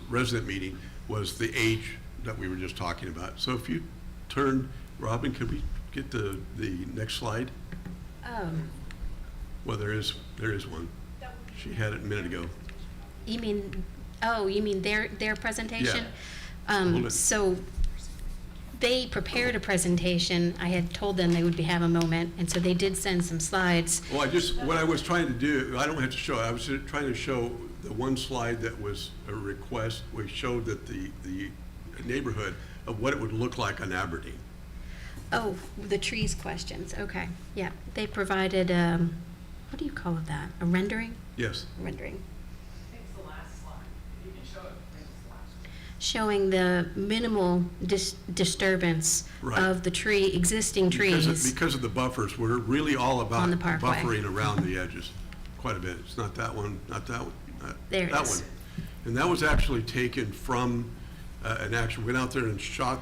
resident meeting was the age that we were just talking about. So if you turn, Robin, could we get the next slide? Well, there is one. She had it a minute ago. You mean their presentation? Hold it. So they prepared a presentation. I had told them they would have a moment, and so they did send some slides. Well, what I was trying to do, I don't have to show it. I was trying to show the one slide that was a request, we showed that the neighborhood of what it would look like on Aberdeen. Oh, the trees questions, okay, yeah. They provided, what do you call it that? A rendering? Yes. Rendering. It's the last slide. You can show it. It's the last one. Showing the minimal disturbance Right. of the existing trees. Because of the buffers, we're really all about On the parkway. buffering around the edges, quite a bit. It's not that one, not that one, There it that is. one. And that was actually taken from an actual, went out there and shot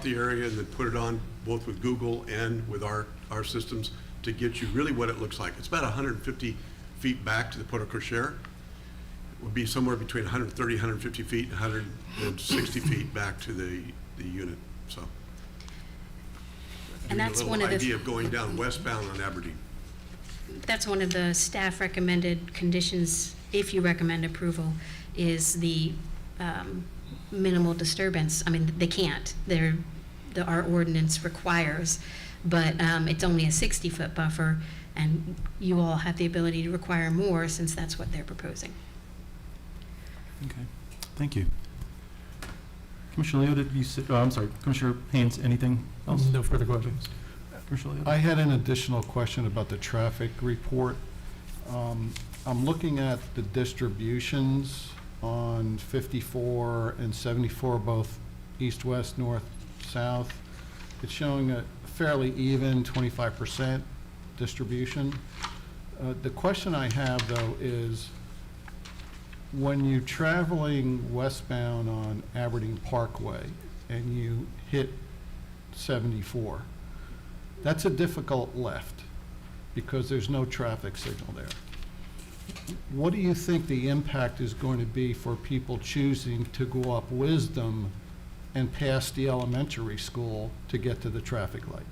the area and then put it on both with Google and with our systems to get you really what it looks like. It's about 150 feet back to the porte cochere. It would be somewhere between 130, 150 feet, and 160 feet back to the unit, so. And that's one of the. Give you a little idea of going down westbound on Aberdeen. That's one of the staff recommended conditions, if you recommend approval, is the minimal disturbance. I mean, they can't. Our ordinance requires, but it's only a 60-foot buffer, and you all have the ability to require more since that's what they're proposing. Okay, thank you. Commissioner Leo, did you say, I'm sorry, Commissioner Haynes, anything else? No further questions. Commissioner Leo? I had an additional question about the traffic report. I'm looking at the distributions on 54 and 74, both east, west, north, south. It's showing a fairly even 25% distribution. The question I have, though, is when you're traveling westbound on Aberdeen Parkway and you hit 74, that's a difficult left because there's no traffic signal there. What do you think the impact is going to be for people choosing to go up Wisdom and past the elementary school to get to the traffic light?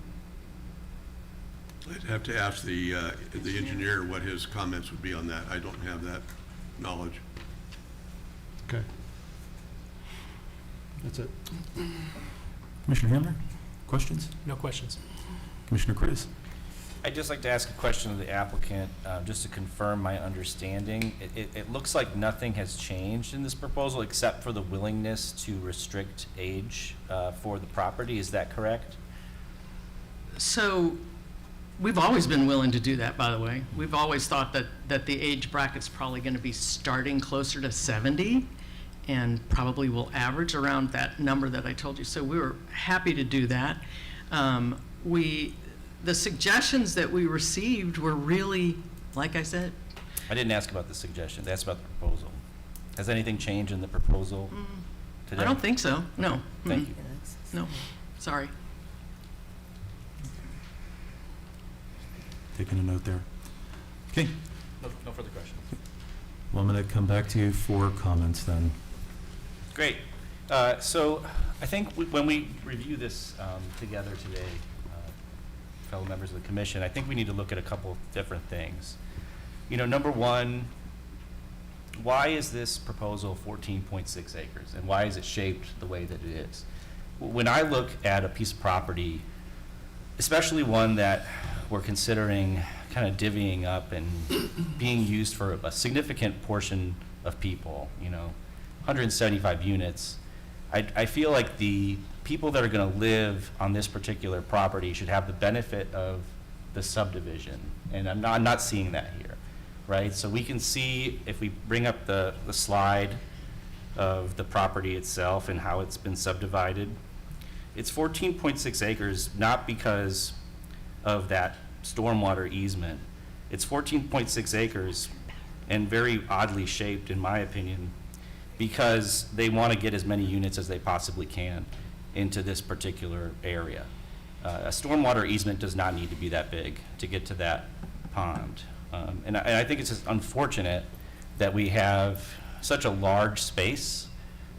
I'd have to ask the engineer what his comments would be on that. I don't have that knowledge. Okay. That's it. Commissioner Hamner, questions? No questions. Commissioner Chris? I'd just like to ask a question of the applicant, just to confirm my understanding. It looks like nothing has changed in this proposal except for the willingness to restrict age for the property. Is that correct? So, we've always been willing to do that, by the way. We've always thought that the age bracket's probably going to be starting closer to 70 and probably will average around that number that I told you. So we were happy to do that. The suggestions that we received were really, like I said. I didn't ask about the suggestion. I asked about the proposal. Has anything changed in the proposal today? I don't think so, no. Thank you. No, sorry. Taking a note there. Okay, No further questions. well, I'm going to come back to you for comments then. Great. So I think when we review this together today, fellow members of the commission, I think we need to look at a couple of different things. You know, number one, why is this proposal 14.6 acres, and why is it shaped the way that it is? When I look at a piece of property, especially one that we're considering kind of divvying up and being used for a significant portion of people, 175 units, I feel like the people that are going to live on this particular property should have the benefit of the subdivision, and I'm not seeing that here, right? So we can see, if we bring up the slide of the property itself and how it's been subdivided, it's 14.6 acres, not because of that stormwater easement. It's 14.6 acres, and very oddly shaped, in my opinion, because they want to get as many units as they possibly can into this particular area. A stormwater easement does not need to be that big to get to that pond. And I think it's just unfortunate that we have such a large space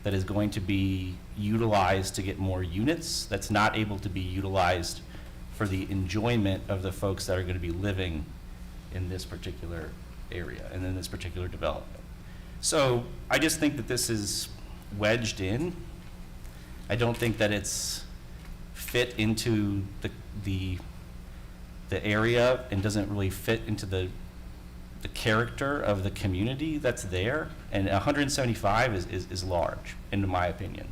that is going to be utilized to get more units that's not able to be utilized for the enjoyment of the folks that are going to be living in this particular area and in this particular development. So I just think that this is wedged in. I don't think that it's fit into the area and doesn't really fit into the the character of the community that's there, and 175 is large, in my opinion.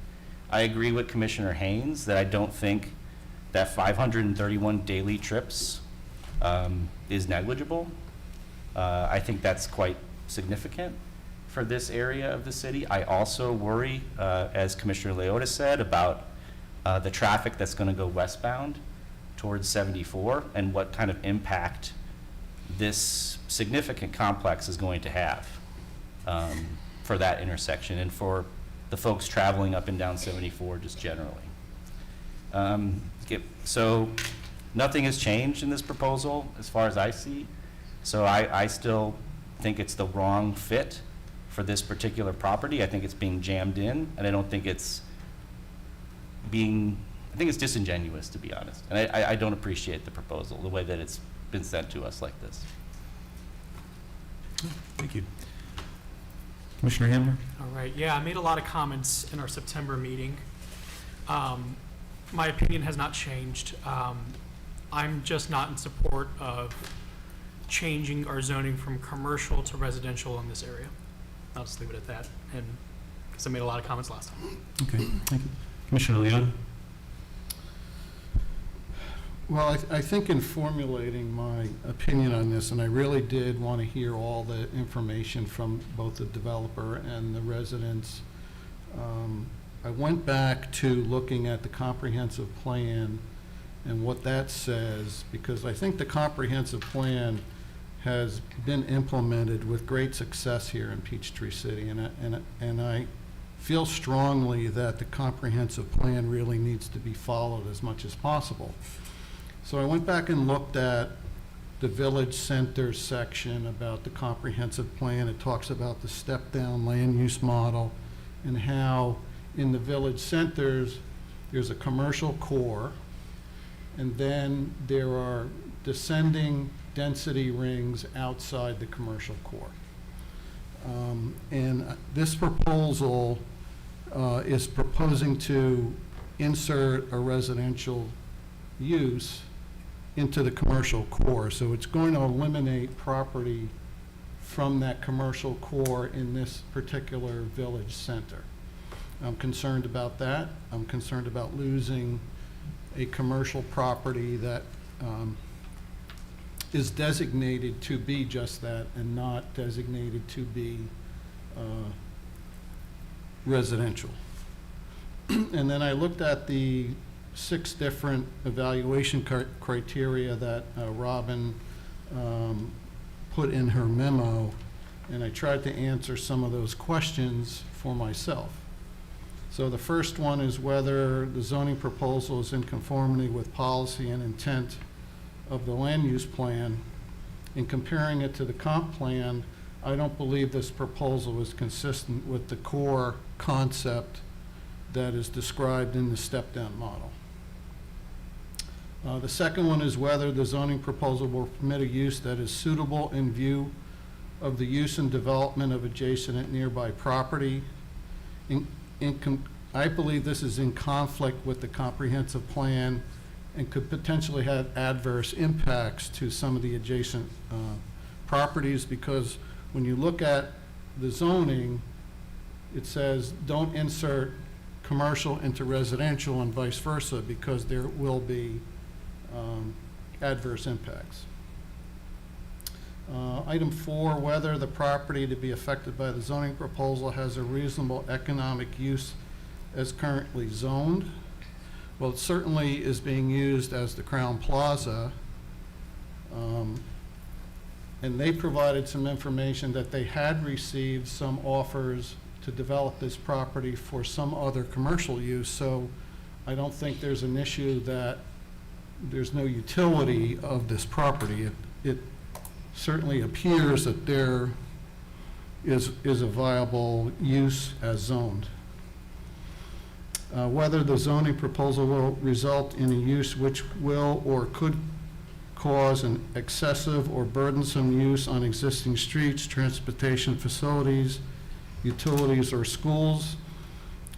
I agree with Commissioner Haynes that I don't think that 531 daily trips is negligible. I think that's quite significant for this area of the city. I also worry, as Commissioner Leota said, about the traffic that's going to go westbound towards 74 and what kind of impact this significant complex is going to have for that intersection and for the folks traveling up and down 74 just generally. So nothing has changed in this proposal as far as I see. So I still think it's the wrong fit for this particular property. I think it's being jammed in, and I don't think it's I think it's disingenuous, to be honest. And I don't appreciate the proposal, the way that it's been sent to us like this. Thank you. Commissioner Hamner? All right, yeah, I made a lot of comments in our September meeting. My opinion has not changed. I'm just not in support of changing our zoning from commercial to residential in this area. I'll just leave it at that, and because I made a lot of comments last time. Okay, thank you. Commissioner Leota? Well, I think in formulating my opinion on this, and I really did want to hear all the information from both the developer and the residents, I went back to looking at the comprehensive plan and what that says, because I think the comprehensive plan has been implemented with great success here in Peachtree City, and I feel strongly that the comprehensive plan really needs to be followed as much as possible. So I went back and looked at the village center section about the comprehensive plan. It talks about the step-down land use model and how in the village centers there's a commercial core, and then there are descending density rings outside the commercial core. And this proposal is proposing to insert a residential use into the commercial core. So it's going to eliminate property from that commercial core in this particular village center. I'm concerned about that. I'm concerned about losing a commercial property that is designated to be just that and not designated to be residential. And then I looked at the 6 different evaluation criteria that Robin put in her memo, and I tried to answer some of those questions for myself. So the first one is whether the zoning proposal is in conformity with policy and intent of the land use plan. In comparing it to the comp plan, I don't believe this proposal is consistent with the core concept that is described in the step-down model. The second one is whether the zoning proposal will permit a use that is suitable in view of the use and development of adjacent and nearby property. I believe this is in conflict with the comprehensive plan and could potentially have adverse impacts to some of the adjacent properties, because when you look at the zoning, it says don't insert commercial into residential and vice versa, because there will be adverse impacts. Item 4, whether the property to be affected by the zoning proposal has a reasonable economic use as currently zoned. Well, it certainly is being used as the Crown Plaza, and they provided some information that they had received some offers to develop this property for some other commercial use, so I don't think there's an issue that there's no utility of this property. It certainly appears that there is a viable use as zoned. Whether the zoning proposal will result in a use which will or could cause an excessive or burdensome use on existing streets, transportation facilities, utilities, or schools.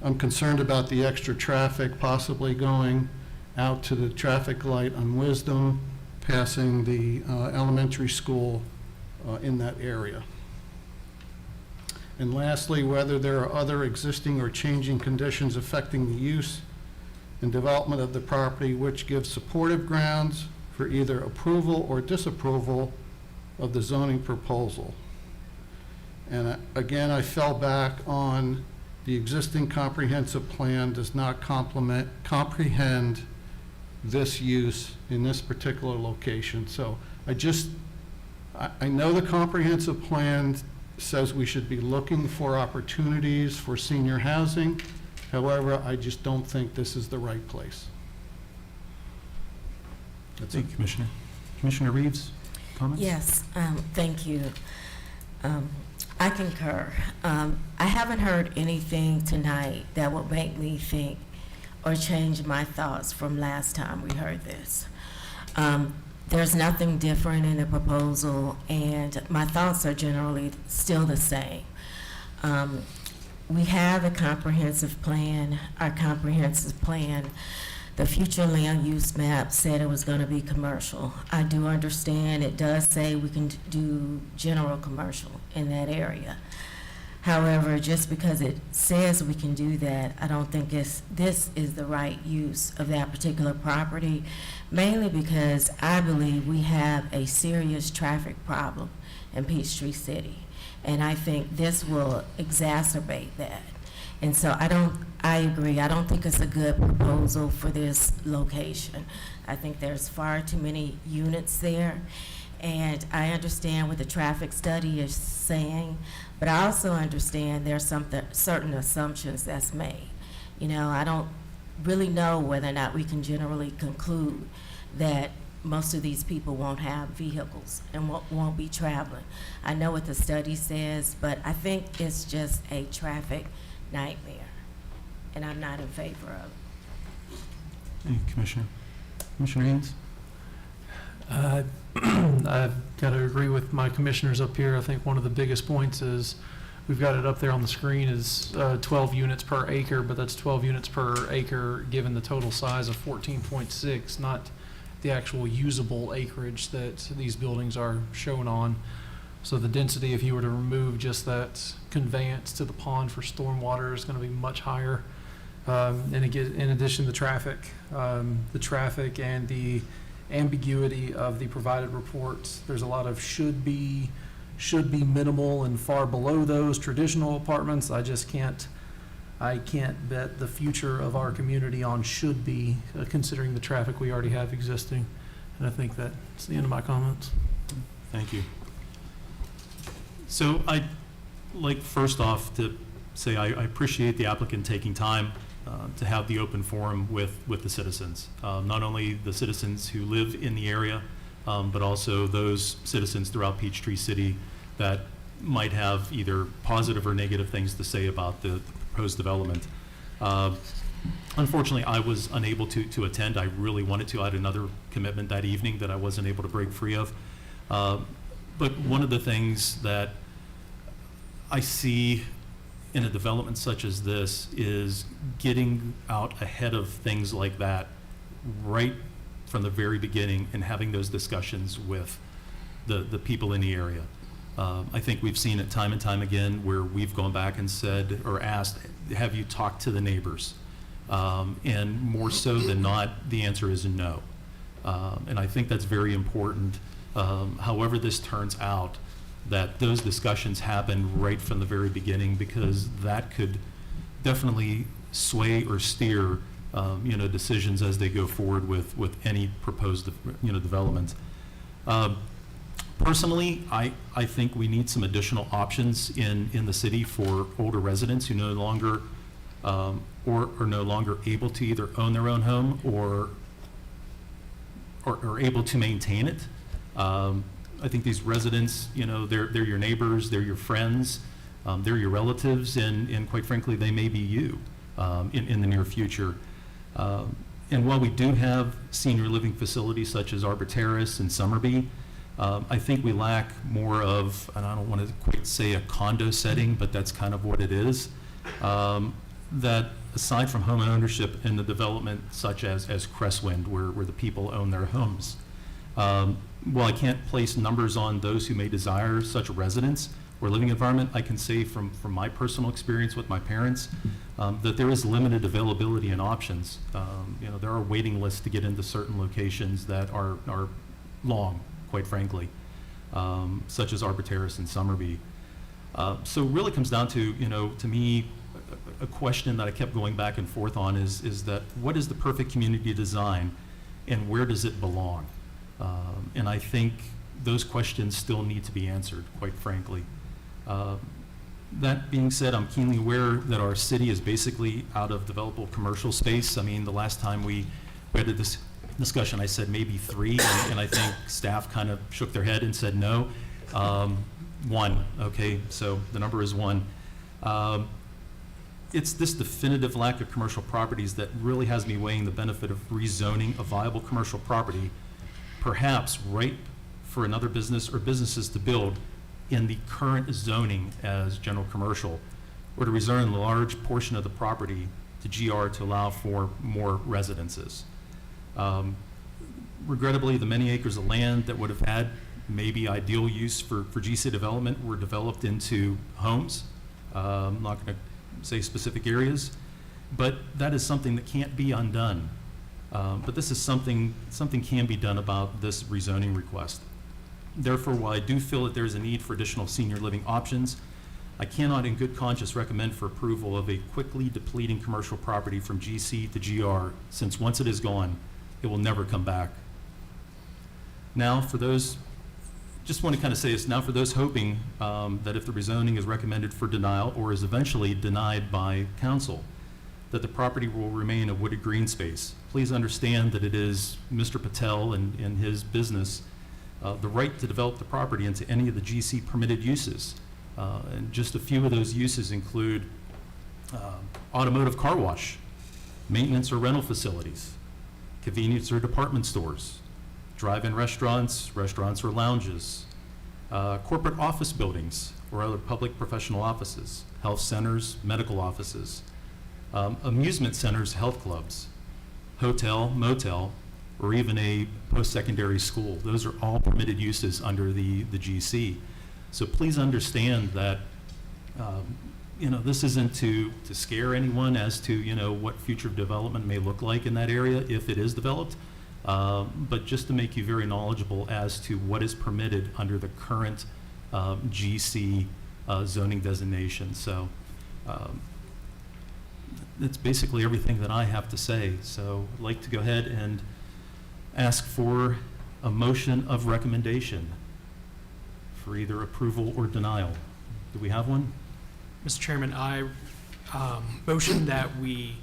I'm concerned about the extra traffic possibly going out to the traffic light on Wisdom, passing the elementary school in that area. And lastly, whether there are other existing or changing conditions affecting the use and development of the property which give supportive grounds for either approval or disapproval of the zoning proposal. And again, I fell back on the existing comprehensive plan does not comprehend this use in this particular location. So I know the comprehensive plan says we should be looking for opportunities for senior housing. However, I just don't think this is the right place. That's Thank you, Commissioner. Commissioner Reeves, comments? Yes, thank you. I concur. I haven't heard anything tonight that would make me think or change my thoughts from last time we heard this. There's nothing different in the proposal, and my thoughts are generally still the same. We have a comprehensive plan. Our comprehensive plan, the future land use map said it was going to be commercial. I do understand it does say we can do general commercial in that area. However, just because it says we can do that, I don't think this is the right use of that particular property, mainly because I believe we have a serious traffic problem in Peachtree City. And I think this will exacerbate that. And so I agree, I don't think it's a good proposal for this location. I think there's far too many units there. And I understand what the traffic study is saying, but I also understand there's certain assumptions that's made. You know, I don't really know whether or not we can generally conclude that most of these people won't have vehicles and won't be traveling. I know what the study says, but I think it's just a traffic nightmare, and I'm not in favor of it. Thank you, Commissioner. Commissioner Haynes? I've got to agree with my commissioners up here. I think one of the biggest points is, we've got it up there on the screen, is 12 units per acre, but that's 12 units per acre given the total size of 14.6, not the actual usable acreage that these buildings are shown on. So the density, if you were to remove just that conveyance to the pond for stormwater, is going to be much higher. And again, in addition to the traffic and the ambiguity of the provided reports, there's a lot of should be minimal and far below those traditional apartments. I can't bet the future of our community on should be, considering the traffic we already have existing. And I think that's the end of my comments. Thank you. So I'd like first off to say I appreciate the applicant taking time to have the open forum with the citizens. Not only the citizens who live in the area, but also those citizens throughout Peachtree City that might have either positive or negative things to say about the proposed development. Unfortunately, I was unable to attend. I really wanted to. I had another commitment that evening that I wasn't able to break free of. But one of the things that I see in a development such as this is getting out ahead of things like that right from the very beginning and having those discussions with the people in the area. I think we've seen it time and time again where we've gone back and said or asked, have you talked to the neighbors? And more so than not, the answer is no. And I think that's very important. However this turns out, that those discussions happen right from the very beginning, because that could definitely sway or steer decisions as they go forward with any proposed development. Personally, I think we need some additional options in the city for older residents who no longer or are no longer able to either own their own home or able to maintain it. I think these residents, they're your neighbors, they're your friends, they're your relatives, and quite frankly, they may be you in the near future. And while we do have senior living facilities such as Arbor Terrace and Summerby, I think we lack more of, and I don't want to quite say a condo setting, but that's kind of what it is, that aside from home ownership in the development such as Crestwind, where the people own their homes, While I can't place numbers on those who may desire such a residence or living environment, I can say from my personal experience with my parents, that there is limited availability and options. There are waiting lists to get into certain locations that are long, quite frankly, such as Arbor Terrace and Summerby. So it really comes down to, to me, a question that I kept going back and forth on is that what is the perfect community design and where does it belong? And I think those questions still need to be answered, quite frankly. That being said, I'm keenly aware that our city is basically out of developable commercial space. I mean, the last time we had this discussion, I said maybe 3, and I think staff kind of shook their head and said no. 1, okay, so the number is 1. It's this definitive lack of commercial properties that really has me weighing the benefit of rezoning a viable commercial property, perhaps ripe for another business or businesses to build in the current zoning as general commercial, or to rezone a large portion of the property to GR to allow for more residences. Regrettably, the many acres of land that would have had maybe ideal use for GC development were developed into homes. I'm not going to say specific areas, but that is something that can't be undone. But this is something can be done about this rezoning request. Therefore, while I do feel that there's a need for additional senior living options, I cannot in good conscience recommend for approval of a quickly depleting commercial property from GC to GR, since once it is gone, it will never come back. Now, for those, just want to kind of say this, now for those hoping that if the rezoning is recommended for denial or is eventually denied by council, that the property will remain a wooded green space. Please understand that it is Mr. Patel and his business the right to develop the property into any of the GC permitted uses. And just a few of those uses include automotive car wash, maintenance or rental facilities, convenience or department stores, drive-in restaurants, restaurants or lounges, corporate office buildings or other public professional offices, health centers, medical offices, amusement centers, health clubs, hotel, motel, or even a post-secondary school. Those are all permitted uses under the GC. So please understand that this isn't to scare anyone as to what future development may look like in that area if it is developed, but just to make you very knowledgeable as to what is permitted under the current GC zoning designation. So that's basically everything that I have to say. So I'd like to go ahead and ask for a motion of recommendation for either approval or denial. Do we have one? Mr. Chairman, I motion that we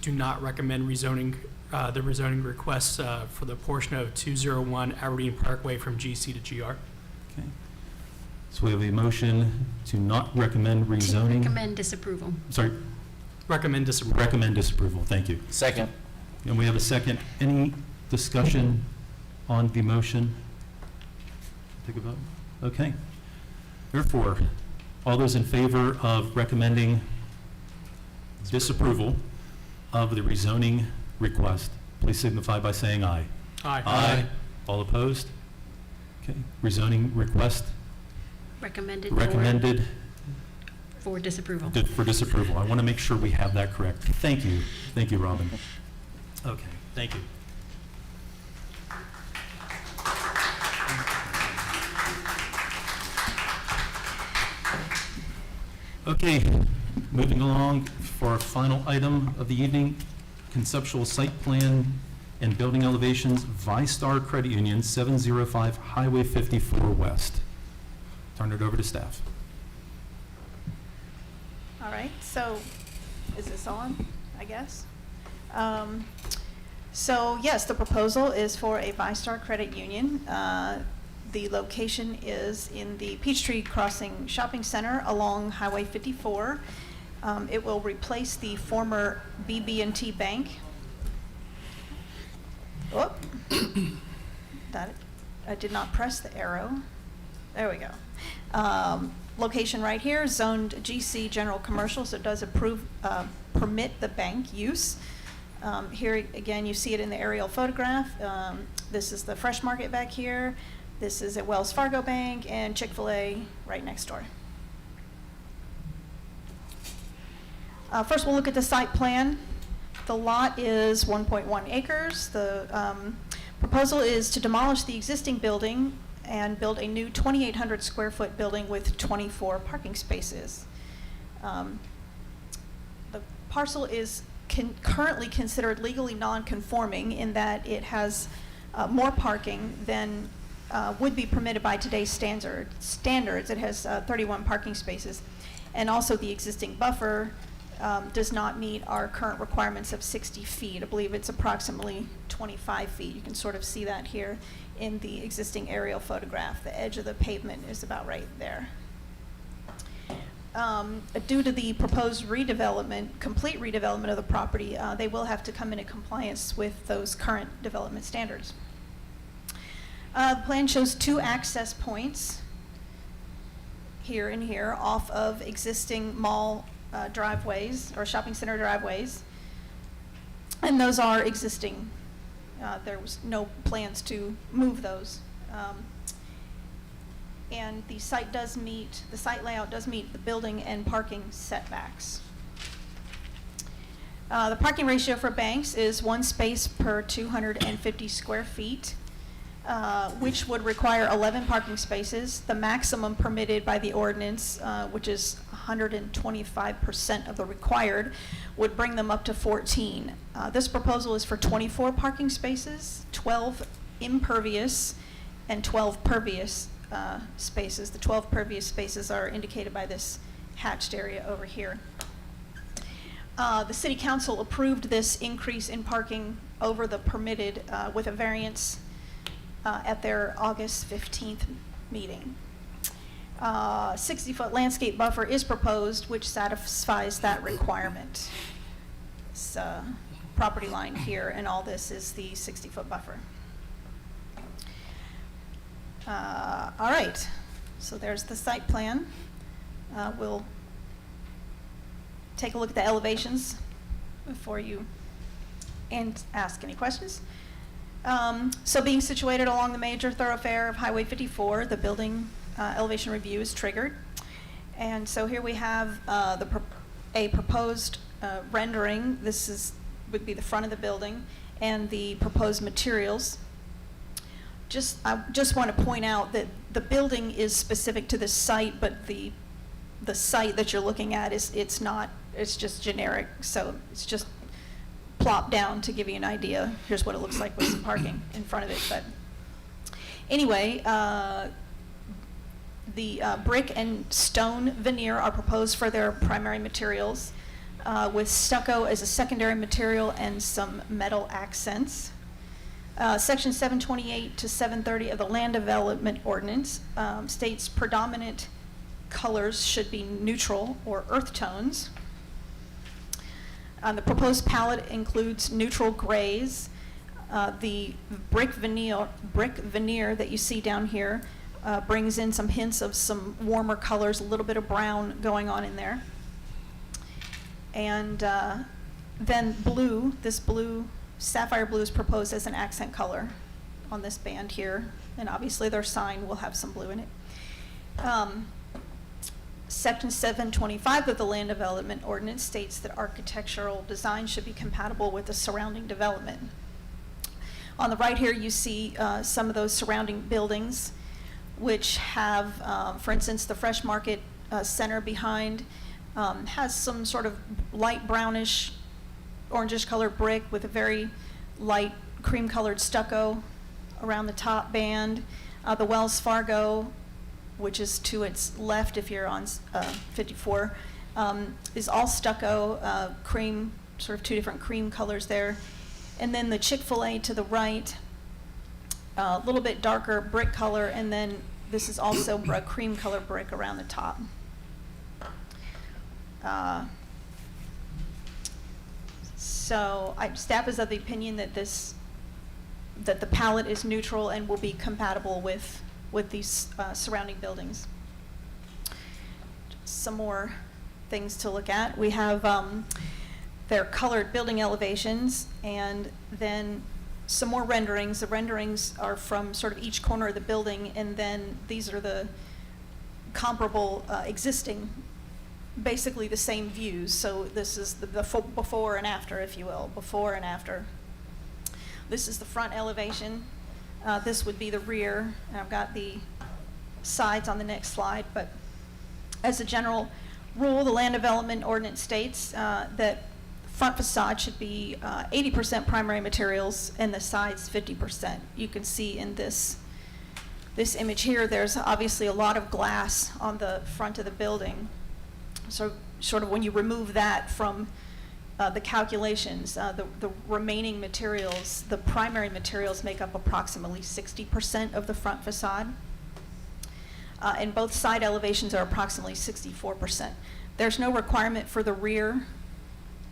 do not recommend rezoning, the rezoning request for the portion of 201 Aberdeen Parkway from GC to GR. Okay. So we have a motion to not recommend rezoning. Recommend disapproval. Sorry, Recommend disapproval. recommend disapproval. Thank you. Second. And we have a second. Any discussion on the motion? Take a vote. Okay. Therefore, all those in favor of recommending disapproval of the rezoning request, please signify by saying aye. Aye. Aye. All opposed? Okay. Rezoning request recommended for disapproval. for disapproval. I want to make sure we have that correct. Thank you. Thank you, Robin. Okay. Thank you. Okay, moving along for our final item of the evening, conceptual site plan and building elevations, ViStar Credit Union, 705 Highway 54 West. Turn it over to staff. All right, so is this on, I guess? So yes, the proposal is for a ViStar Credit Union. The location is in the Peachtree Crossing Shopping Center along Highway 54. It will replace the former BB&T Bank. Oh, that, I did not press the arrow. There we go. Location right here, zoned GC General Commercial, so it does permit the bank use. Here again, you see it in the aerial photograph. This is the Fresh Market back here. This is a Wells Fargo Bank and Chick-fil-A right next door. First, we'll look at the site plan. The lot is 1.1 acres. The proposal is to demolish the existing building and build a new 2,800 square foot building with 24 parking spaces. The parcel is currently considered legally non-conforming in that it has more parking than would be permitted by today's standards. It has 31 parking spaces, and also the existing buffer does not meet our current requirements of 60 feet. I believe it's approximately 25 feet. You can sort of see that here in the existing aerial photograph. The edge of the pavement is about right there. Due to the proposed complete redevelopment of the property, they will have to come into compliance with those current development standards. The plan shows 2 access points here and here off of existing mall driveways or shopping center driveways, and those are existing. There was no plans to move those. And the site layout does meet the building and parking setbacks. The parking ratio for banks is 1 space per 250 square feet, which would require 11 parking spaces. The maximum permitted by the ordinance, which is 125% of the required, would bring them up to 14. This proposal is for 24 parking spaces, 12 impervious, and 12 pervious spaces. The 12 pervious spaces are indicated by this hatched area over here. The City Council approved this increase in parking over the permitted with a variance at their August 15th meeting. 60-foot landscape buffer is proposed, which satisfies that requirement. This property line here and all this is the 60-foot buffer. All right, so there's the site plan. We'll take a look at the elevations before you ask any questions. So being situated along the major thoroughfare of Highway 54, the building elevation review is triggered. And so here we have a proposed rendering. This would be the front of the building and the proposed materials. I just want to point out that the building is specific to this site, but the site that you're looking at it's just generic. So it's just plopped down to give you an idea. Here's what it looks like with some parking in front of it. But anyway, the brick and stone veneer are proposed for their primary materials, with stucco as a secondary material and some metal accents. Section 728 to 730 of the Land Development Ordinance states predominant colors should be neutral or earth tones. The proposed palette includes neutral grays. The brick veneer that you see down here brings in some hints of some warmer colors, a little bit of brown going on in there. And then blue, this blue, sapphire blue is proposed as an accent color on this band here. And obviously their sign will have some blue in it. Section 725 of the Land Development Ordinance states that architectural design should be compatible with the surrounding development. On the right here, you see some of those surrounding buildings, which have, for instance, the Fresh Market Center behind has some sort of light brownish, orangish colored brick with a very light cream colored stucco around the top band. The Wells Fargo, which is to its left if you're on 54, is all stucco, cream, sort of 2 different cream colors there. And then the Chick-fil-A to the right, a little bit darker brick color, and then this is also a cream color brick around the top. So staff is of the opinion that the palette is neutral and will be compatible with these surrounding buildings. Some more things to look at. We have They're colored building elevations, and then some more renderings. The renderings are from sort of each corner of the building, and then these are the comparable existing, basically the same views. So this is the before and after, if you will, before and after. This is the front elevation. This would be the rear. And I've got the sides on the next slide, but as a general rule, the land development ordinance states that front facade should be 80% primary materials and the sides 50%. You can see in this image here, there's obviously a lot of glass on the front of the building. So sort of when you remove that from the calculations, the remaining materials, the primary materials make up approximately 60% of the front facade. And both side elevations are approximately 64%. There's no requirement for the rear,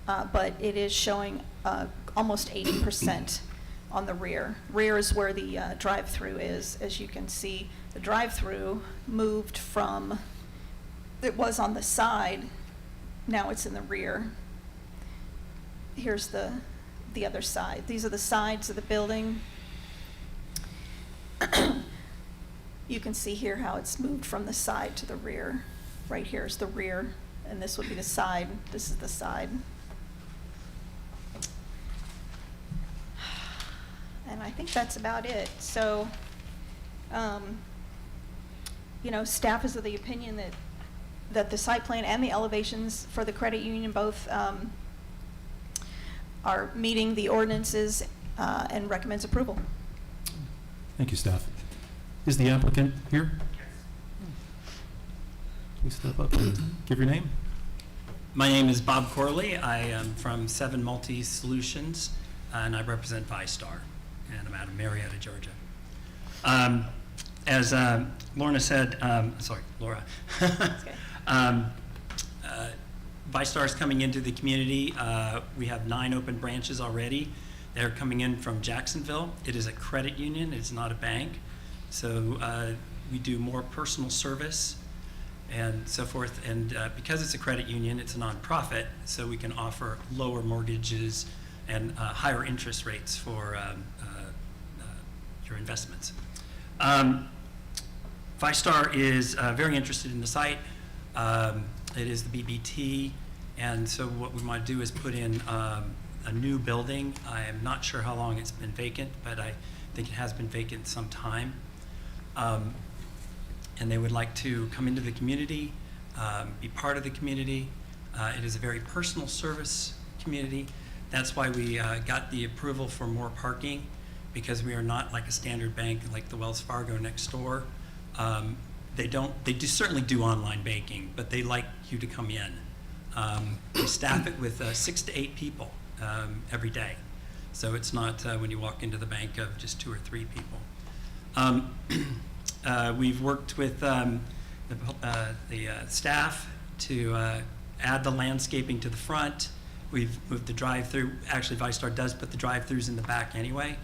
but it is showing almost 80% on the rear. Rear is where the drive-through is. As you can see, the drive-through moved from, it was on the side, now it's in the rear. Here's the other side. These are the sides of the building. You can see here how it's moved from the side to the rear. Right here is the rear, and this would be the side. This is the side. And I think that's about it. So, you know, staff is of the opinion that the site plan and the elevations for the credit union both are meeting the ordinances and recommends approval. Thank you, staff. Is the applicant here? Please step up and give your name. My name is Bob Corley. I am from 7 Multi Solutions, and I represent ViStar, and I'm out of Marietta, Georgia. As Lorna said, sorry, Laura. ViStar is coming into the community. We have 9 open branches already. They're coming in from Jacksonville. It is a credit union. It's not a bank. So we do more personal service and so forth. And because it's a credit union, it's a nonprofit, so we can offer lower mortgages and higher interest rates for your investments. ViStar is very interested in the site. It is the BBT, and so what we want to do is put in a new building. I am not sure how long it's been vacant, but I think it has been vacant some time. And they would like to come into the community, be part of the community. It is a very personal service community. That's why we got the approval for more parking, because we are not like a standard bank like the Wells Fargo next door. They certainly do online banking, but they like you to come in. We staff it with 6 to 8 people every day. So it's not when you walk into the bank of just 2 or 3 people. We've worked with the staff to add the landscaping to the front. We've moved the drive-through. Actually, ViStar does put the drive-throughs in the back anyway,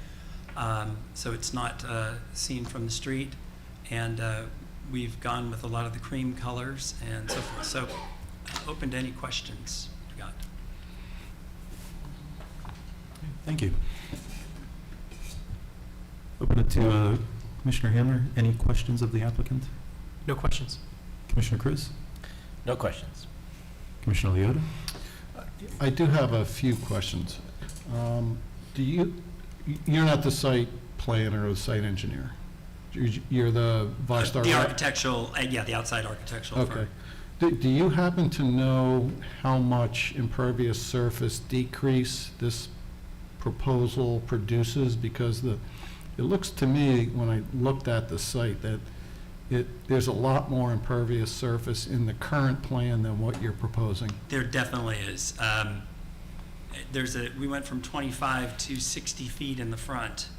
so it's not seen from the street. And we've gone with a lot of the cream colors and so forth. So open to any questions you got. Thank you. Open it to Commissioner Handler. Any questions of the applicant? No questions. Commissioner Cruz? No questions. Commissioner Leota? I do have a few questions. You're not the site planner or the site engineer? You're the ViStar? The architectural, yeah, the outside architectural firm. Okay. Do you happen to know how much impervious surface decrease this proposal produces? Because it looks to me, when I looked at the site, that there's a lot more impervious surface in the current plan than what you're proposing. There definitely is. We went from 25 to 60 feet in the front,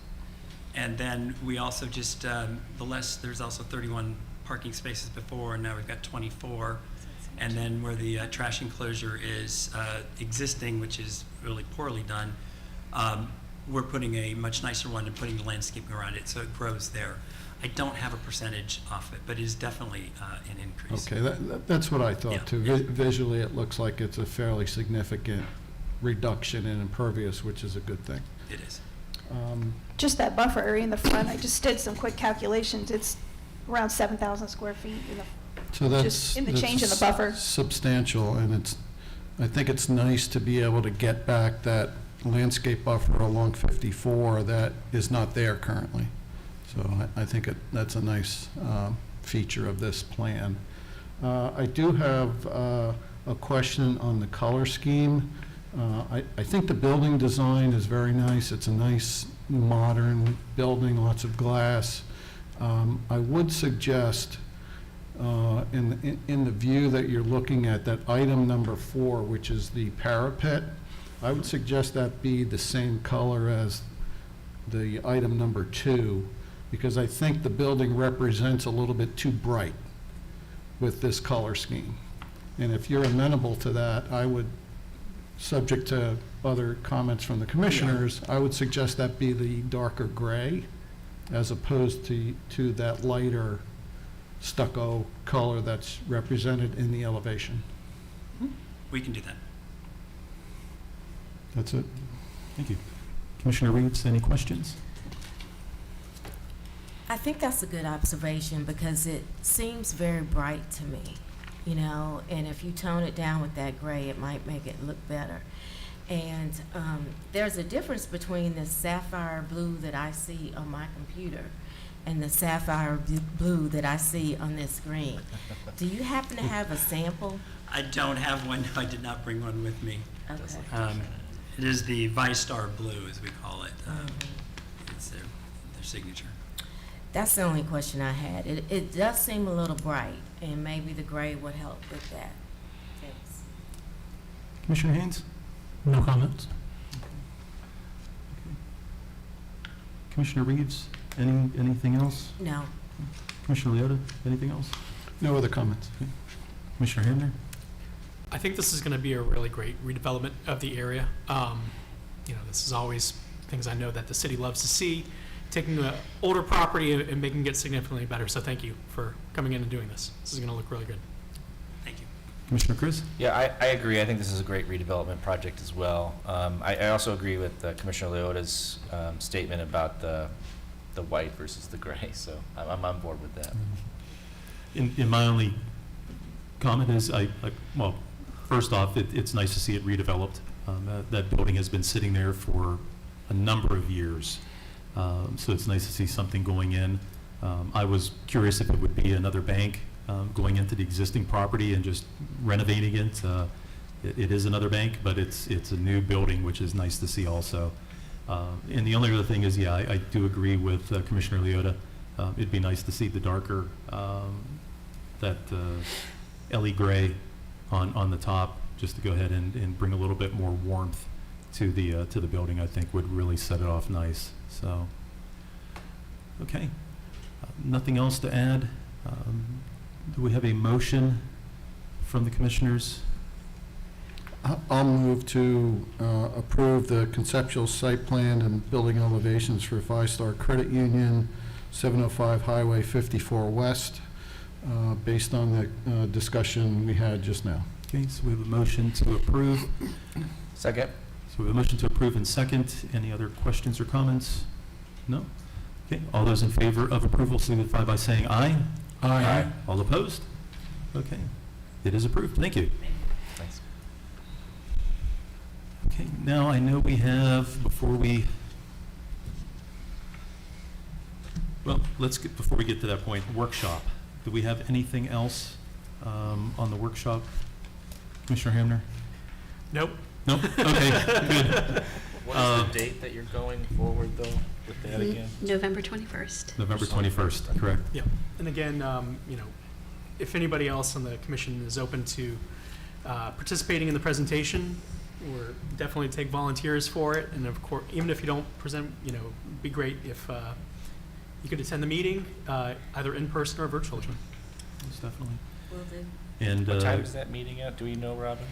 and then we also just there's also 31 parking spaces before, and now we've got 24. And then where the trash enclosure is existing, which is really poorly done, we're putting a much nicer one and putting the landscaping around it, so it grows there. I don't have a percentage off it, but it is definitely an increase. Okay, that's what I thought too. Yeah. Visually, it looks like it's a fairly significant reduction in impervious, which is a good thing. It is. Just that buffer area in the front, I just did some quick calculations. It's around 7,000 square feet in the, So that's. just in the change in the buffer. Substantial, and I think it's nice to be able to get back that landscape buffer along 54 that is not there currently. So I think that's a nice feature of this plan. I do have a question on the color scheme. I think the building design is very nice. It's a nice modern building, lots of glass. I would suggest in the view that you're looking at, that item number 4, which is the parapet, I would suggest that be the same color as the item number 2, because I think the building represents a little bit too bright with this color scheme. And if you're amenable to that, I would, subject to other comments from the commissioners, I would suggest that be the darker gray as opposed to that lighter stucco color that's represented in the elevation. We can do that. That's it. Thank you. Commissioner Reeves, any questions? I think that's a good observation because it seems very bright to me, you know, and if you tone it down with that gray, it might make it look better. And there's a difference between the sapphire blue that I see on my computer and the sapphire blue that I see on this screen. Do you happen to have a sample? I don't have one. I did not bring one with me. Okay. It is the ViStar Blue, as we call it. It's their signature. That's the only question I had. It does seem a little bright, and maybe the gray would help with that. Thanks. Commissioner Haynes? No comments. Commissioner Reeves, anything else? No. Commissioner Leota, anything else? No other comments. Okay. Commissioner Hamner? I think this is going to be a really great redevelopment of the area. You know, this is always things I know that the city loves to see, taking an older property and making it significantly better. So thank you for coming in and doing this. This is going to look really good. Thank you. Commissioner Chris? Yeah, I agree. I think this is a great redevelopment project as well. I also agree with Commissioner Leota's statement about the white versus the gray, so I'm on board with that. In my only comment is, well, first off, it's nice to see it redeveloped. That building has been sitting there for a number of years, so it's nice to see something going in. I was curious if it would be another bank going into the existing property and just renovating it. It is another bank, but it's a new building, which is nice to see also. And the only other thing is, yeah, I do agree with Commissioner Leota. It'd be nice to see the darker, that LE gray on the top, just to go ahead and bring a little bit more warmth to the building. I think would really set it off nice. So, okay, nothing else to add. Do we have a motion from the commissioners? I'll move to approve the conceptual site plan and building elevations for ViStar Credit Union, 705 Highway 54 West, based on the discussion we had just now. Okay, so we have a motion to approve. Second. So we have a motion to approve and second. Any other questions or comments? No? Okay, all those in favor of approval signify by saying aye. Aye. All opposed? Okay, it is approved. Thank you. Thanks. Okay, now I know we have, before we before we get to that point, workshop. Do we have anything else on the workshop? Commissioner Hamner? Nope. Nope? Okay, good. What is the date that you're going forward, though, with that again? November 21st. November 21st, correct. Yeah. And again, you know, if anybody else on the commission is open to participating in the presentation, we're definitely take volunteers for it. And of course, even if you don't present, you know, it'd be great if you could attend the meeting, either in person or virtually. Most definitely. Will do. And What time is that meeting at? Do we know, Robin?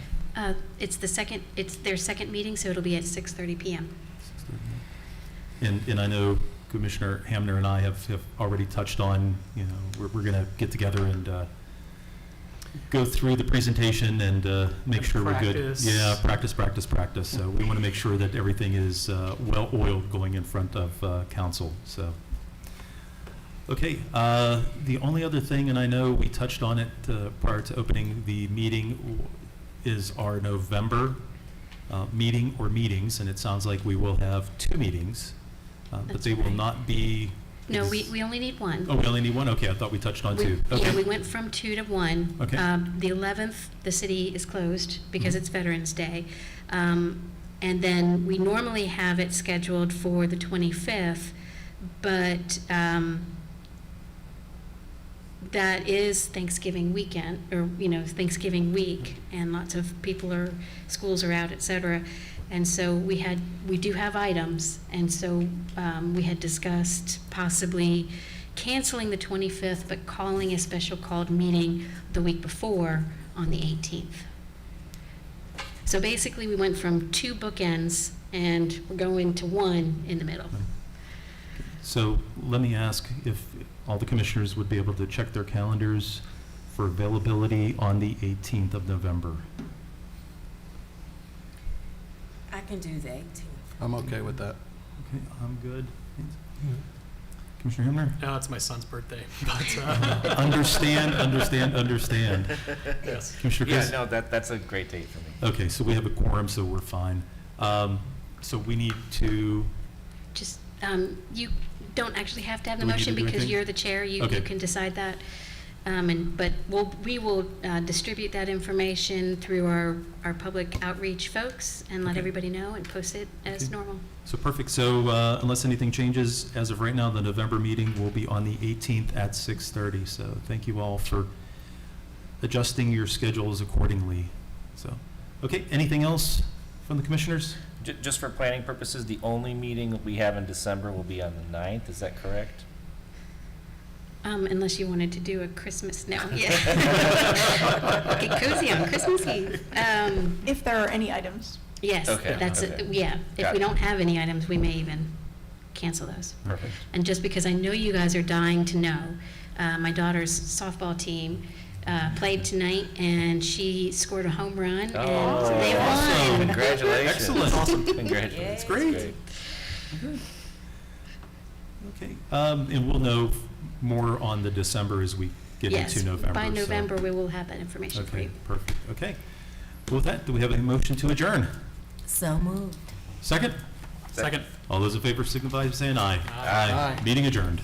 It's their second meeting, so it'll be at 6:30 p.m. And I know Commissioner Hamner and I have already touched on, you know, we're going to get together and go through the presentation and make And sure we're good. practice. Yeah, practice. So we want to make sure that everything is well-oiled going in front of council, so. Okay, the only other thing, and I know we touched on it prior to opening the meeting, is our November meeting or meetings, and it sounds like we will have 2 meetings, but That's they will right. not be. No, we only need one. Oh, we only need one? Okay, I thought we touched on 2. Okay. Yeah, we went from 2 to 1. Okay. The 11th, the city is closed because Mhm. it's Veterans Day. And then we normally have it scheduled for the 25th, but that is Thanksgiving weekend, or, Thanksgiving week, and lots of schools are out, et cetera. And so we do have items, and so we had discussed possibly canceling the 25th, but calling a special called meeting the week before on the 18th. So basically, we went from 2 bookends, and we're going to 1 in the middle. So let me ask if all the commissioners would be able to check their calendars for availability on the 18th of November. I can do the 18th. I'm okay with that. Okay, I'm good. Commissioner Himner? No, it's my son's birthday, but, Understand. yes. Commissioner Yeah, Chris? no, that's a great date for me. Okay, so we have a quorum, so we're fine. So we need to, Just, you don't actually have to have the Do we need motion to do because anything? you're the chair, you Okay. can decide that. But we will distribute that information through our public outreach folks and let Okay. everybody know and post it as Okay. normal. so perfect. So unless anything changes, as of right now, the November meeting will be on the 18th at 6:30. So thank you all for adjusting your schedules accordingly. So, okay, anything else from the commissioners? Just for planning purposes, the only meeting that we have in December will be on the 9th, is that correct? Unless you wanted to do a Christmas, no, yeah. Get cozy on Christmas Eve. If there are any items. Yes, Okay, that's, okay. yeah. If Got we it. don't have any items, we may even cancel those. Perfect. And just because I know you guys are dying to know, my daughter's softball team played tonight, and she scored a home run, and they awesome. won. Congratulations. Excellent. Awesome. Congratulations. That's great. Okay, and we'll know more on the December as we get Yes, into November. by so- November, we will have that information for Okay, you. perfect. Okay. Well, with that, do we have a motion to adjourn? So moved. Second? Second. All those in favor signify by saying aye. Aye. Meeting adjourned.